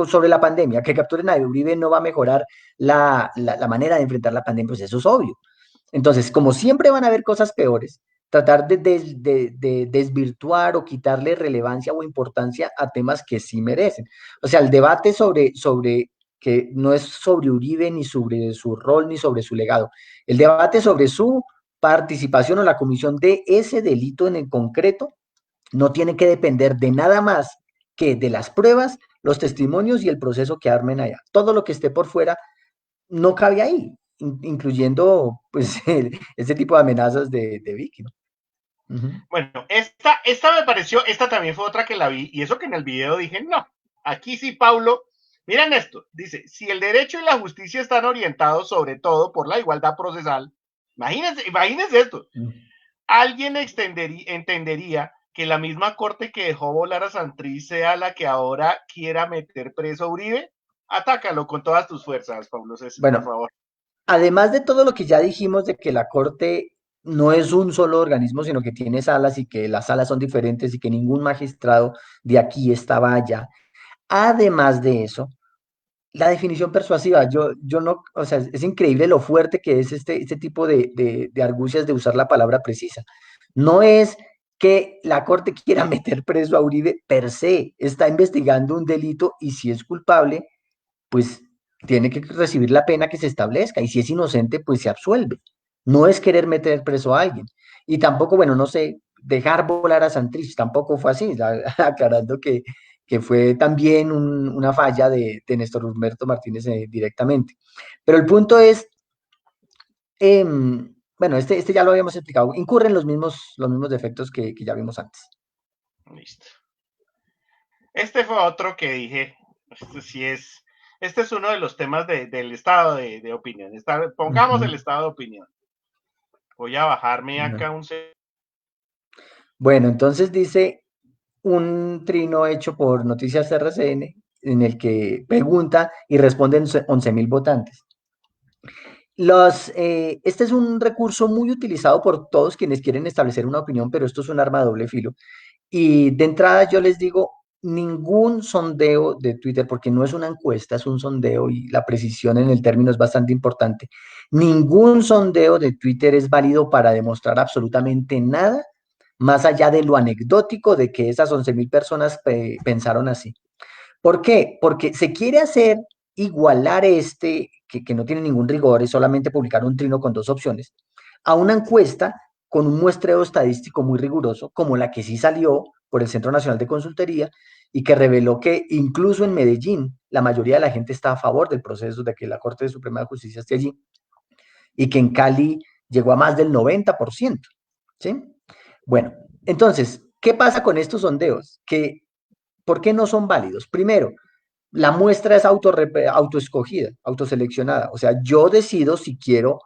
sobre la pandemia, que capturen a Uribe no va a mejorar la manera de enfrentar la pandemia, pues eso es obvio. Entonces, como siempre van a haber cosas peores, tratar de desvirtuar o quitarle relevancia o importancia a temas que sí merecen. O sea, el debate sobre que no es sobre Uribe, ni sobre su rol, ni sobre su legado. El debate sobre su participación o la comisión de ese delito en el concreto no tiene que depender de nada más que de las pruebas, los testimonios y el proceso que armen allá. Todo lo que esté por fuera no cabe ahí, incluyendo pues ese tipo de amenazas de Vicky, ¿no? Ujú. Bueno, esta me pareció, esta también fue otra que la vi, y eso que en el video dije, no, aquí sí, Paulo, miren esto, dice, si el derecho y la justicia están orientados sobre todo por la igualdad procesal, imagínense esto, alguien entendería que la misma corte que dejó volar a Santrich sea la que ahora quiera meter preso a Uribe. Atácalo con todas tus fuerzas, Pablo César, por Bueno, favor. además de todo lo que ya dijimos de que la Corte no es un solo organismo, sino que tiene salas y que las salas son diferentes y que ningún magistrado de aquí estaba allá. Además de eso, la definición persuasiva, yo no, o sea, es increíble lo fuerte que es este tipo de argucias de usar la palabra precisa. No es que la Corte quiera meter preso a Uribe per se, está investigando un delito y si es culpable, pues tiene que recibir la pena que se establezca y si es inocente, pues se absuelve. No es querer meter preso a alguien. Y tampoco, bueno, no sé, dejar volar a Santrich, tampoco fue así, aclarando que fue también una falla de Néstor Humberto Martínez directamente. Pero el punto es, bueno, este ya lo habíamos explicado, incurren los mismos defectos que ya vimos antes. Listo. Este fue otro que dije, este sí es, este es uno de los temas del estado de opinión. Pongamos el Ujú. estado de opinión. Voy a bajarme Bueno, acá Bueno, entonces dice un trino hecho por Noticias RCN en el que pregunta y responden 11.000 votantes. Este es un recurso muy utilizado por todos quienes quieren establecer una opinión, pero esto es un arma de doble filo. Y de entrada yo les digo, ningún sondeo de Twitter, porque no es una encuesta, es un sondeo y la precisión en el término es bastante importante. Ningún sondeo de Twitter es válido para demostrar absolutamente nada más allá de lo anecdótico de que esas 11.000 personas pensaron así. ¿Por qué? Porque se quiere hacer igualar que no tiene ningún rigor, es solamente publicar un trino con dos opciones, a una encuesta con un muestreo estadístico muy riguroso, como la que sí salió por el Centro Nacional de Consultoría y que reveló que incluso en Medellín la mayoría de la gente está a favor del proceso de que la Corte Suprema de Justicia esté allí y que en Cali llegó a más del 90%. ¿Sí? Bueno, entonces, ¿qué pasa con estos sondeos? ¿Por qué no son válidos? Primero, la muestra es autoescogida, autoseleccionada. O sea, yo decido si quiero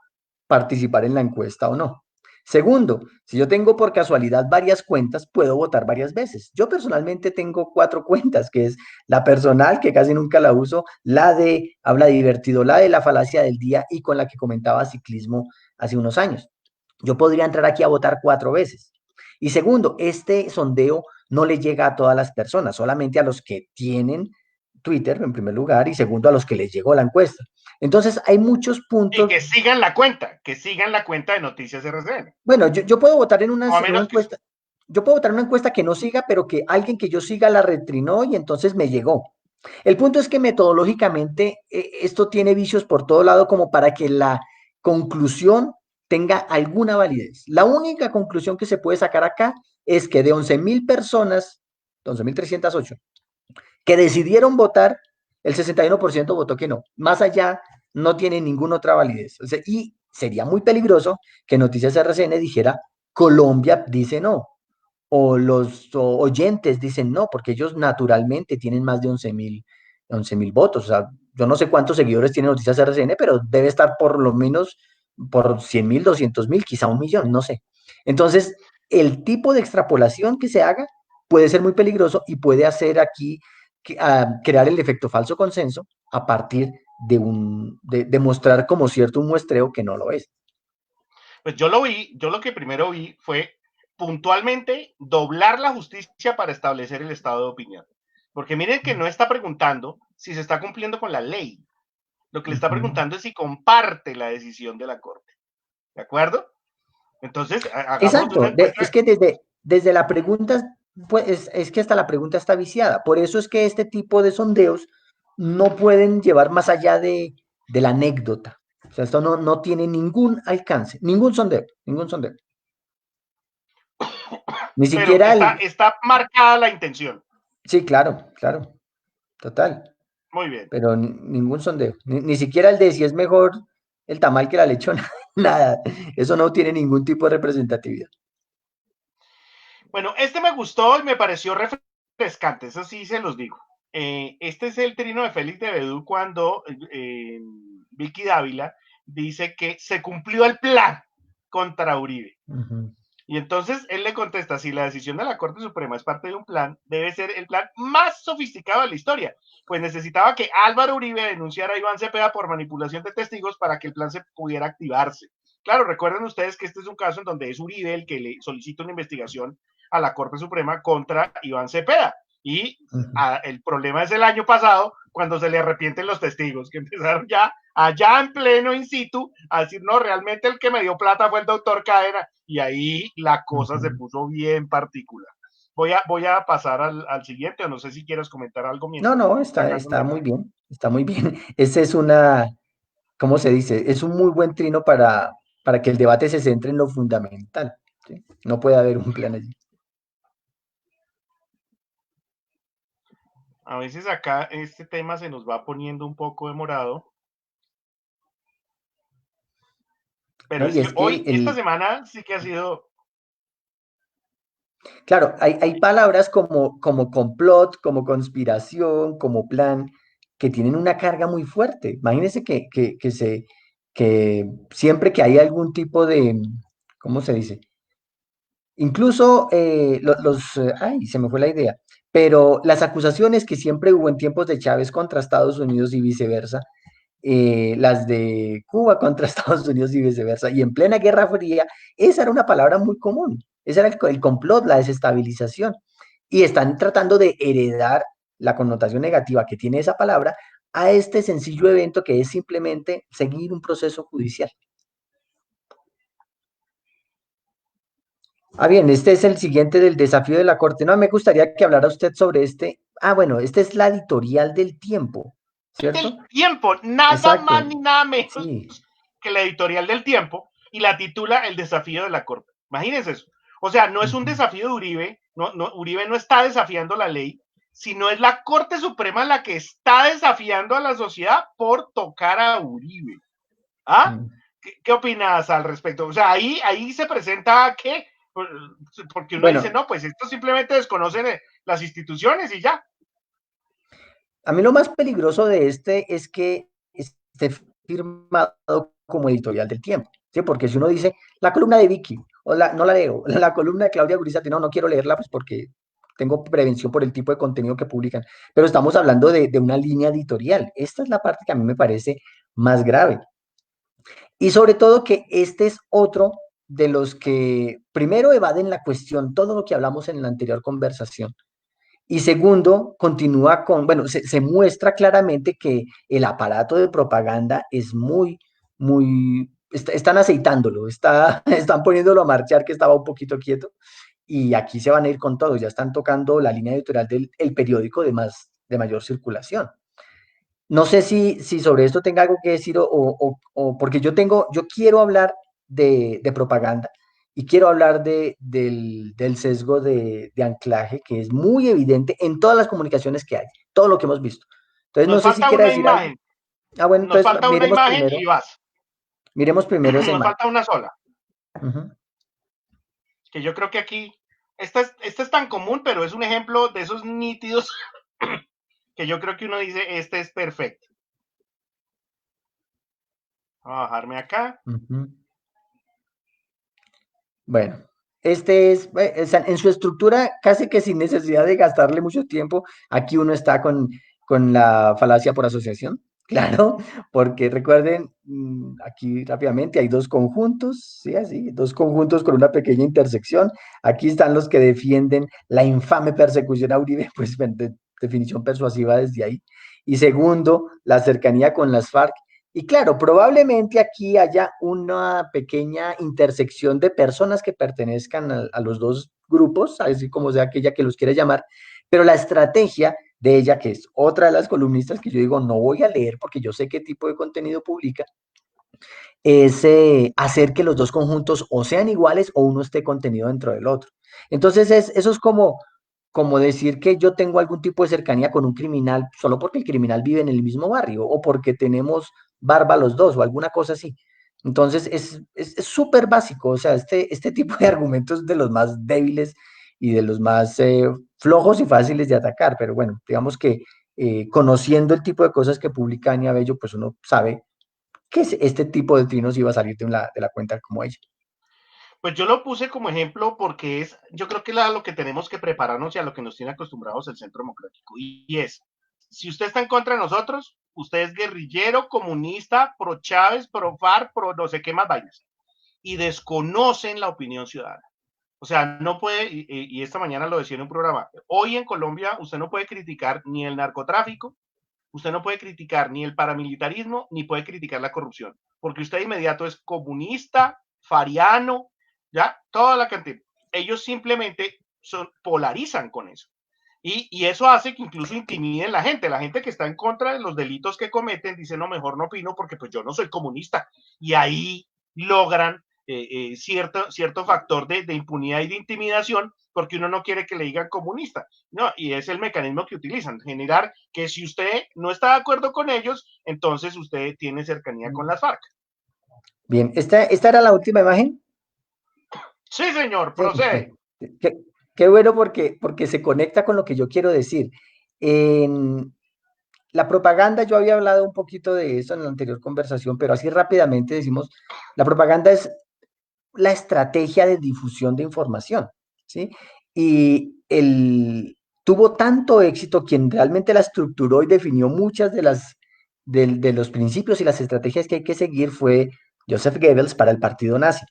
participar en la encuesta o no. Segundo, si yo tengo por casualidad varias cuentas, puedo votar varias veces. Yo personalmente tengo 4 cuentas, que es la personal, que casi nunca la uso, la de Habla Divertido, la de La Falacia del Día y con la que comentaba ciclismo hace unos años. Yo podría entrar aquí a votar 4 veces. Y segundo, este sondeo no le llega a todas las personas, solamente a los que tienen Twitter en primer lugar y segundo a los que les llegó la encuesta. Entonces hay muchos y puntos. que sigan la cuenta de Noticias RCN. Bueno, yo puedo votar O a en una menos que, encuesta, yo puedo votar en una encuesta que no siga, pero que alguien que yo siga la retrinó y entonces me llegó. El punto es que metodológicamente esto tiene vicios por todo lado como para que la conclusión tenga alguna validez. La única conclusión que se puede sacar acá es que de 11.000 personas, 11.308, que decidieron votar, el 61% votó que no. Más allá, no tiene ninguna otra validez. O sea, y sería muy peligroso que Noticias RCN dijera, Colombia dice no, o los oyentes dicen no, porque ellos naturalmente tienen más de 11.000 votos. O sea, yo no sé cuántos seguidores tiene Noticias RCN, pero debe estar por lo menos por 100.000, 200.000, quizá 1.000.000, no sé. Entonces, el tipo de extrapolación que se haga puede ser muy peligroso y puede hacer aquí crear el efecto falso consenso a partir de mostrar como cierto un muestreo que no lo es. pues yo lo que primero vi fue puntualmente doblar la justicia para establecer el estado de opinión. Porque miren que no está preguntando si se está cumpliendo con la ley. Lo que le está Ujú. preguntando es si comparte la decisión de la Corte. ¿De acuerdo? Entonces, hagamos una Exacto, encuesta. es que desde la pregunta, pues es que hasta la pregunta está viciada. Por eso es que este tipo de sondeos no pueden llevar más allá de la anécdota. O sea, esto no tiene ningún alcance, ningún sondeo, ningún sondeo. Ni Pero siquiera está marcada la intención. Sí, claro, claro, total. Muy bien. Pero ningún sondeo, ni siquiera el de si es mejor el tamal que la lechona, nada, eso no tiene ningún tipo de representatividad. Bueno, este me gustó y me pareció refrescante, eso sí se los digo. Este es el trino de Félix de Bedú cuando Vicky Dávila dice que se cumplió el plan contra Uribe. Ujú, Y entonces él le contesta, si la decisión de la Corte Suprema es parte de un plan, debe ser el plan más sofisticado de la historia, pues necesitaba que Álvaro Uribe denunciara a Iván Cepeda por manipulación de testigos para que el plan se pudiera activarse. Claro, recuerden ustedes que este es un caso en donde es Uribe el que le solicita una investigación a la Corte Suprema contra Iván Cepeda. Y ujú. el problema es el año pasado, cuando se le arrepienten los testigos, que empezaron ya allá en pleno in situ a decir, no, realmente el que me dio plata fue el doctor Cadena, y ahí la cosa se Ujú. puso bien particular. Voy a pasar al siguiente, o no sé si quieres comentar algo No, mientras no, voy sacando mi está muy hoja. bien, está muy bien. Ese es una, ¿cómo se dice? Es un muy buen trino para que el debate se centre en lo fundamental, ¿sí? No puede haber un plan allí. A veces acá este tema se nos va poniendo un poco demorado, pero ¿No? es Y que es que hoy, esta semana, sí que ha sido claro, hay palabras como complot, como conspiración, como plan, que tienen una carga muy fuerte. Imagínense que siempre que hay algún tipo de, ¿cómo se dice? Incluso ay, se me fue la idea, pero las acusaciones que siempre hubo en tiempos de Chávez contra Estados Unidos y viceversa, las de Cuba contra Estados Unidos y viceversa, y en plena Guerra Fría, esa era una palabra muy común, ese era el complot, la desestabilización, y están tratando de heredar la connotación negativa que tiene esa palabra a este sencillo evento que es simplemente seguir un proceso judicial. Ah, bien, este es el siguiente del desafío de la Corte. No, me gustaría que hablara usted sobre este. Ah, bueno, este es la editorial del Tiempo, ¿cierto? del Tiempo, nada más Exacto, ni nada menos sí. que la editorial del Tiempo, y la titula El desafío de la Corte. Imagínense eso. O sea, no es un Ujú, desafío de Uribe, Uribe no está desafiando la ley, sino es la Corte Suprema la que está desafiando a la sociedad por tocar a Uribe. ¿Ah? mm. ¿Qué opinas al respecto? O sea, ahí se presenta que, porque uno dice, Bueno, no, pues esto simplemente desconocen las instituciones y ya. a mí lo más peligroso de este es que esté firmado como editorial del Tiempo, ¿sí? Porque si uno dice la columna de Vicky, no la leo, la columna de Claudia Gurizati, no quiero leerla pues porque tengo prevención por el tipo de contenido que publican, pero estamos hablando de una línea editorial. Esta es la parte que a mí me parece más grave. Y sobre todo que este es otro de los que primero evaden la cuestión, todo lo que hablamos en la anterior conversación. Y segundo, continúa con, bueno, se muestra claramente que el aparato de propaganda es están aceitándolo, están poniéndolo a marchar, que estaba un poquito quieto, y aquí se van a ir con todo, ya están tocando la línea editorial del el periódico de mayor circulación. No sé si sobre esto tenga algo que decir o porque yo quiero hablar de propaganda y quiero hablar del sesgo de anclaje que es muy evidente en todas las comunicaciones que hay, todo lo que hemos visto. Entonces, no Nos sé si falta quiera una decir algo. imagen, Ah, bueno, nos entonces falta una imagen y vas. miremos primero esa Nos imagen. falta una sola, Ujú, que yo creo que aquí, esta es tan común, pero es un ejemplo de esos nítidos que yo creo que uno dice, este es perfecto. Voy a bajarme acá. ujú. Bueno, este o sea, en su estructura, casi que sin necesidad de gastarle mucho tiempo, aquí uno está con la falacia por asociación, claro, porque recuerden, aquí rápidamente hay dos conjuntos, sí, así, dos conjuntos con una pequeña intersección. Aquí están los que defienden la infame persecución a Uribe, pues definición persuasiva desde ahí. Y segundo, la cercanía con las FARC. Y claro, probablemente aquí haya una pequeña intersección de personas que pertenezcan a los dos grupos, así como sea aquella que los quiere llamar, pero la estrategia de ella, que es otra de las columnistas que yo digo, no voy a leer porque yo sé qué tipo de contenido publica, es hacer que los dos conjuntos o sean iguales o uno esté contenido dentro del otro. Entonces, eso es como como decir que yo tengo algún tipo de cercanía con un criminal solo porque el criminal vive en el mismo barrio o porque tenemos barba los dos o alguna cosa así. Entonces es súper básico, o sea, este tipo de argumentos de los más débiles y de los más flojos y fáciles de atacar, pero bueno, digamos que conociendo el tipo de cosas que publica Ania Bello, pues uno sabe que este tipo de trinos iba a salir de la cuenta como ella. Pues yo lo puse como ejemplo porque yo creo que es lo que tenemos que prepararnos y a lo que nos tiene acostumbrados el Centro Democrático. Y es, si usted está en contra de nosotros, usted es guerrillero, comunista, pro Chávez, pro FARC, pro no sé qué más vainas. Y desconocen la opinión ciudadana. O sea, no puede, y esta mañana lo decía en un programa, hoy en Colombia usted no puede criticar ni el narcotráfico, usted no puede criticar ni el paramilitarismo, ni puede criticar la corrupción, porque usted de inmediato es comunista, fariano, ya, toda la cantidad. Ellos simplemente polarizan con eso. Y eso hace que incluso intimiden la gente que está en contra de los delitos que cometen, dice, no, mejor no opino porque pues yo no soy comunista. Y ahí logran cierto factor de impunidad y de intimidación porque uno no quiere que le digan comunista. No, y es el mecanismo que utilizan, generar que si usted no está de acuerdo con ellos, entonces usted tiene cercanía con las FARC. Bien, esta era la última imagen. Sí, señor, Sí, procede. qué, qué bueno porque se conecta con lo que yo quiero decir. En la propaganda, yo había hablado un poquito de eso en la anterior conversación, pero así rápidamente decimos, la propaganda es la estrategia de difusión de información, ¿sí? Y tuvo tanto éxito quien realmente la estructuró y definió muchas de los principios y las estrategias que hay que seguir fue Joseph Goebbels para el partido nazi.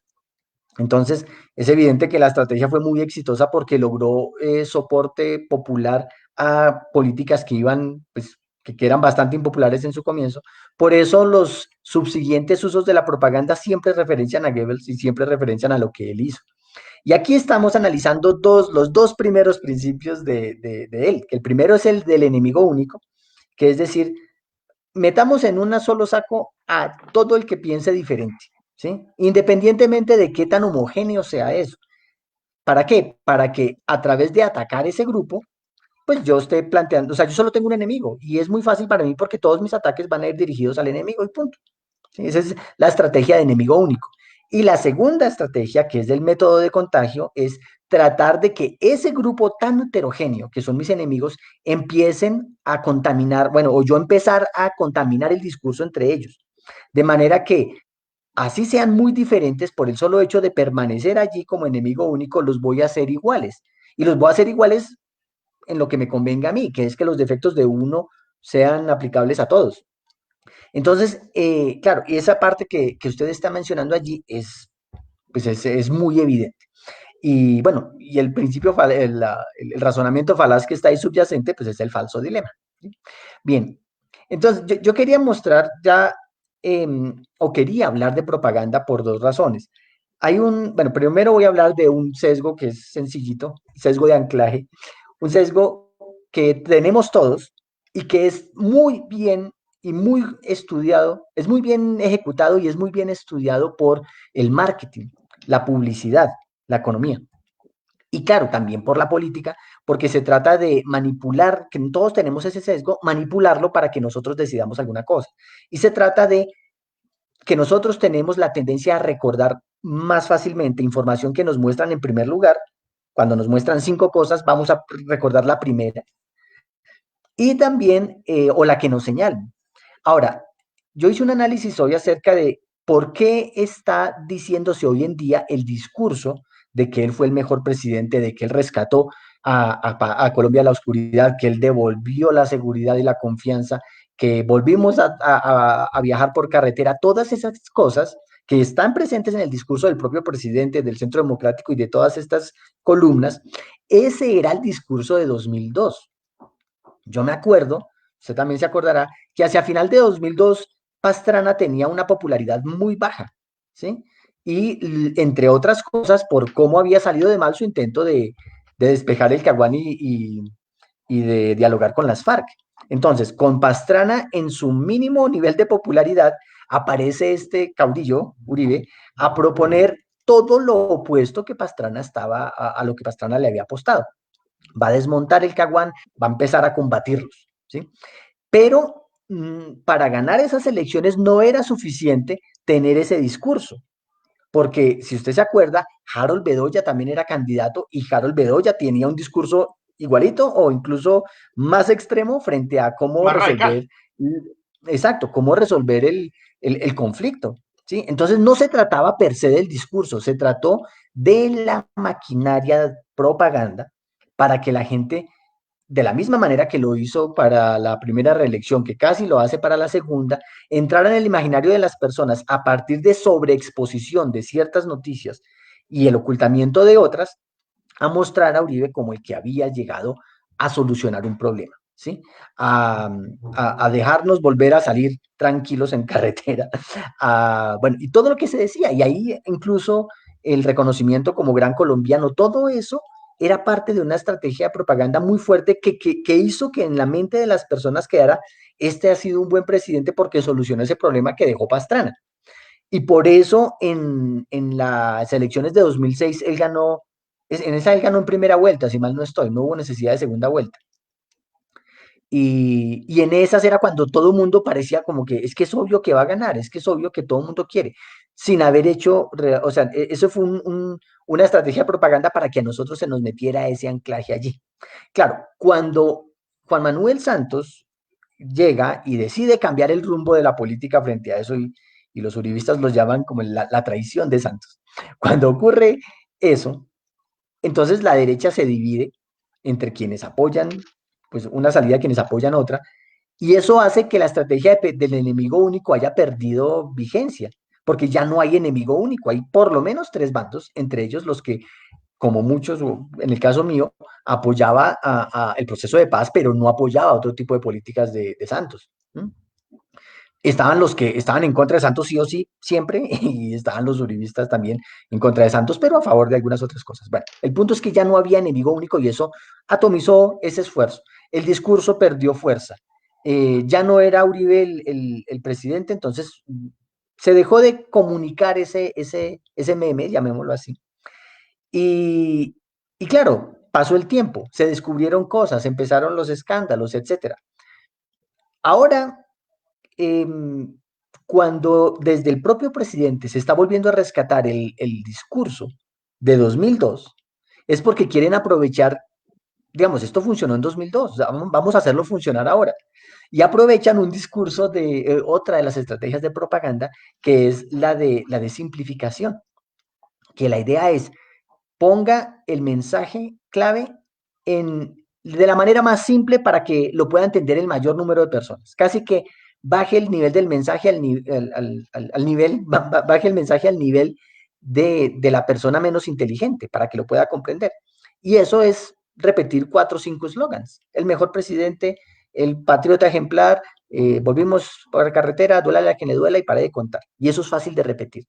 Entonces, es evidente que la estrategia fue muy exitosa porque logró soporte popular a políticas que iban, pues, que eran bastante impopulares en su comienzo. Por eso los subsiguientes usos de la propaganda siempre referencian a Goebbels y siempre referencian a lo que él hizo. Y aquí estamos analizando los dos primeros principios de él. El primero es el del enemigo único, que es decir, metamos en un solo saco a todo el que piense diferente, ¿sí? Independientemente de qué tan homogéneo sea eso. ¿Para qué? Para que a través de atacar ese grupo, pues yo esté planteando, o sea, yo solo tengo un enemigo y es muy fácil para mí porque todos mis ataques van a ir dirigidos al enemigo y punto. ¿Sí? Esa es la estrategia de enemigo único. Y la segunda estrategia, que es del método de contagio, es tratar de que ese grupo tan heterogéneo, que son mis enemigos, empiecen a contaminar, bueno, o yo empezar a contaminar el discurso entre ellos. De manera que, así sean muy diferentes, por el solo hecho de permanecer allí como enemigo único, los voy a hacer iguales. Y los voy a hacer iguales en lo que me convenga a mí, que es que los defectos de uno sean aplicables a todos. Entonces, claro, y esa parte que usted está mencionando allí pues es muy evidente. Y bueno, y el principio, el razonamiento falaz que está ahí subyacente, pues es el falso dilema. ¿Sí? Bien, entonces yo quería mostrar ya, o quería hablar de propaganda por dos razones. Bueno, primero voy a hablar de un sesgo que es sencillito, sesgo de anclaje, un sesgo que tenemos todos y que es muy bien y muy estudiado, es muy bien ejecutado y es muy bien estudiado por el marketing, la publicidad, la economía. Y claro, también por la política, porque se trata de manipular, que todos tenemos ese sesgo, manipularlo para que nosotros decidamos alguna cosa. Y se trata de que nosotros tenemos la tendencia a recordar más fácilmente información que nos muestran en primer lugar. Cuando nos muestran 5 cosas, vamos a recordar la primera. Y también, o la que nos señalan. Ahora, yo hice un análisis hoy acerca de por qué está diciéndose hoy en día el discurso de que él fue el mejor presidente, de que él rescató a Colombia de la oscuridad, que él devolvió la seguridad y la confianza, que volvimos a viajar por carretera, todas esas cosas que están presentes en el discurso del propio presidente, del Centro Democrático y de todas estas columnas, ese era el discurso de 2002. Yo me acuerdo, usted también se acordará, que hacia final de 2002 Pastrana tenía una popularidad muy baja, ¿sí? Y entre otras cosas, por cómo había salido de mal su intento de despejar el Caguán y de dialogar con las FARC. Entonces, con Pastrana en su mínimo nivel de popularidad, aparece este caudillo, Uribe, a proponer todo lo opuesto que Pastrana estaba, a lo que Pastrana le había apostado. va a desmontar el Caguán, va a empezar a combatirlos, ¿sí? Pero para ganar esas elecciones no era suficiente tener ese discurso, porque si usted se acuerda, Harold Bedoya también era candidato y Harold Bedoya tenía un discurso igualito o incluso más extremo frente a cómo Más radical. resolver, exacto, cómo resolver el conflicto, ¿sí? Entonces no se trataba per se del discurso, se trató de la maquinaria propaganda para que la gente, de la misma manera que lo hizo para la primera reelección, que casi lo hace para la segunda, entrar en el imaginario de las personas a partir de sobreexposición de ciertas noticias y el ocultamiento de otras, a mostrar a Uribe como el que había llegado a solucionar un problema, ¿sí? A dejarnos volver a salir tranquilos en carretera, bueno, y todo lo que se decía, y ahí incluso el reconocimiento como gran colombiano, todo eso era parte de una estrategia de propaganda muy fuerte que hizo que en la mente de las personas quedara, este ha sido un buen presidente porque solucionó ese problema que dejó Pastrana. Y por eso en las elecciones de 2006 él ganó, en esa él ganó en primera vuelta, si mal no estoy, no hubo necesidad de segunda vuelta. Y en esas era cuando todo el mundo parecía como que es obvio que va a ganar, es que es obvio que todo el mundo quiere, sin haber hecho, o sea, eso fue una estrategia de propaganda para que a nosotros se nos metiera ese anclaje allí. Claro, cuando Juan Manuel Santos llega y decide cambiar el rumbo de la política frente a eso, y los uribistas los llaman como la traición de Santos. Cuando ocurre eso, entonces la derecha se divide entre quienes apoyan, pues una salida, quienes apoyan otra, y eso hace que la estrategia del enemigo único haya perdido vigencia, porque ya no hay enemigo único, hay por lo menos tres bandos, entre ellos los que, como muchos, en el caso mío, apoyaba el proceso de paz, pero no apoyaba otro tipo de políticas de Santos. ¿Mm? Estaban los que estaban en contra de Santos sí o sí, siempre, y estaban los uribistas también en contra de Santos, pero a favor de algunas otras cosas. Bueno, el punto es que ya no había enemigo único y eso atomizó ese esfuerzo. El discurso perdió fuerza. Ya no era Uribe el presidente, entonces se dejó de comunicar ese meme, llamémoslo así. Y, y claro, pasó el tiempo, se descubrieron cosas, empezaron los escándalos, etcétera. Ahora eh, cuando desde el propio presidente se está volviendo a rescatar el discurso de 2002, es porque quieren aprovechar, digamos, esto funcionó en 2002, vamos a hacerlo funcionar ahora. Y aprovechan un discurso de otra de las estrategias de propaganda, que es la de simplificación, que la idea es ponga el mensaje clave de la manera más simple para que lo pueda entender el mayor número de personas. Casi que baje el nivel del mensaje al nivel, baje el mensaje al nivel de la persona menos inteligente para que lo pueda comprender. Y eso es repetir 4 o 5 slogans. El mejor presidente, el patriota ejemplar, volvimos por la carretera, duélale a quien le duela y pare de contar. Y eso es fácil de repetir.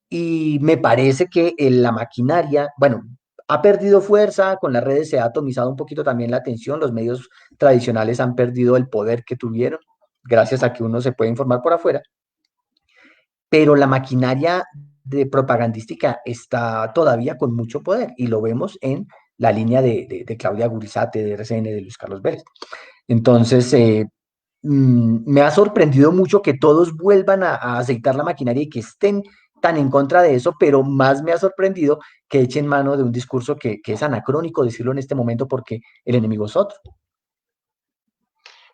Y me parece que la maquinaria, bueno, ha perdido fuerza, con las redes se ha atomizado un poquito también la atención, los medios tradicionales han perdido el poder que tuvieron, gracias a que uno se puede informar por afuera, pero la maquinaria de propagandística está todavía con mucho poder y lo vemos en la línea de Claudia Gurizate, de RCN, de Luis Carlos Vélez. Entonces, me ha sorprendido mucho que todos vuelvan a aceitar la maquinaria y que estén tan en contra de eso, pero más me ha sorprendido que echen mano de un discurso que es anacrónico decirlo en este momento porque el enemigo es otro.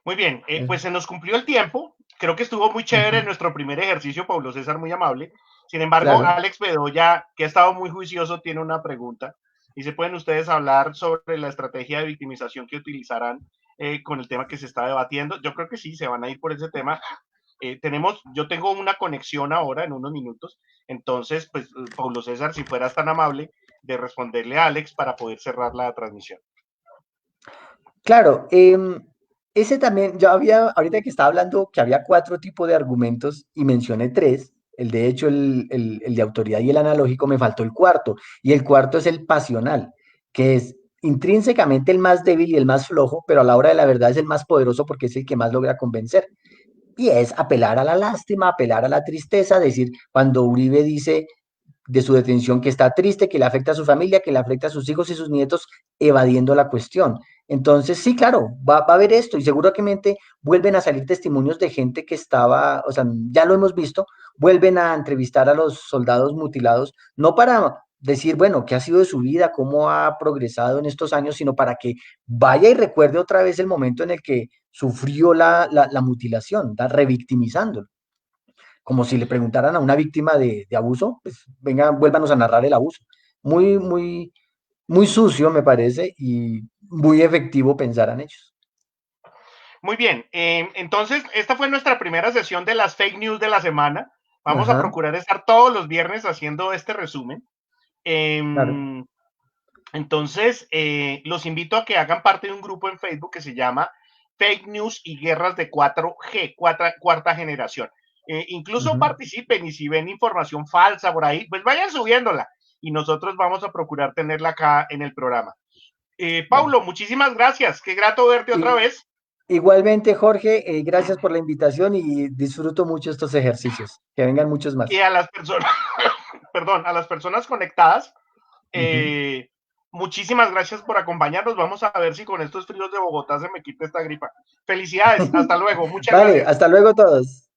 Muy bien, pues se nos cumplió el tiempo. Creo que estuvo muy chévere Ujú. nuestro primer ejercicio, Pablo César, muy amable. Sin embargo, Claro. Alex Bedoya, que ha estado muy juicioso, tiene una pregunta. Y se pueden ustedes hablar sobre la estrategia de victimización que utilizarán con el tema que se está debatiendo. Yo creo que sí, se van a ir por ese tema. Yo tengo una conexión ahora en unos minutos. Entonces, pues, Pablo César, si fueras tan amable de responderle a Alex para poder cerrar la transmisión. Claro, ese también, yo había, ahorita que estaba hablando que había 4 tipos de argumentos y mencioné 3, el de hecho, el de autoridad y el analógico, me faltó el cuarto, y el cuarto es el pasional, que es intrínsecamente el más débil y el más flojo, pero a la hora de la verdad es el más poderoso porque es el que más logra convencer. Y es apelar a la lástima, apelar a la tristeza, decir, cuando Uribe dice, de su detención, que está triste, que le afecta a su familia, que le afecta a sus hijos y sus nietos, evadiendo la cuestión. Entonces, sí, claro, va a haber esto y seguramente vuelven a salir testimonios de gente que estaba, o sea, ya lo hemos visto, vuelven a entrevistar a los soldados mutilados, no para decir, bueno, qué ha sido de su vida, cómo ha progresado en estos años, sino para que vaya y recuerde otra vez el momento en el que sufrió la mutilación, está revictimizándolo. Como si le preguntaran a una víctima de abuso, pues venga, vuélvanos a narrar el abuso. Muy, muy, muy sucio, me parece, y muy efectivo pensarán ellos. Muy bien, entonces esta fue nuestra primera sesión de las fake news de la semana. Vamos a Ajá, procurar estar todos los viernes haciendo este resumen. claro. Entonces, los invito a que hagan parte de un grupo en Facebook que se llama Fake News y Guerras de 4G, cuarta generación. Incluso Ujú. participen y si ven información falsa por ahí, pues vayan subiéndola y nosotros vamos a procurar tenerla acá en el programa. Bueno. Paulo, muchísimas gracias. Qué grato verte otra Y, vez. igualmente, Jorge, gracias por la invitación y disfruto mucho estos ejercicios. Que vengan muchos Y más. a las personas, perdón, a las personas conectadas, Ujú. eh, muchísimas gracias por acompañarnos. Vamos a ver si con estos fríos de Bogotá se me quita esta gripa. Felicidades, hasta luego, muchas Vale, gracias. hasta luego todos.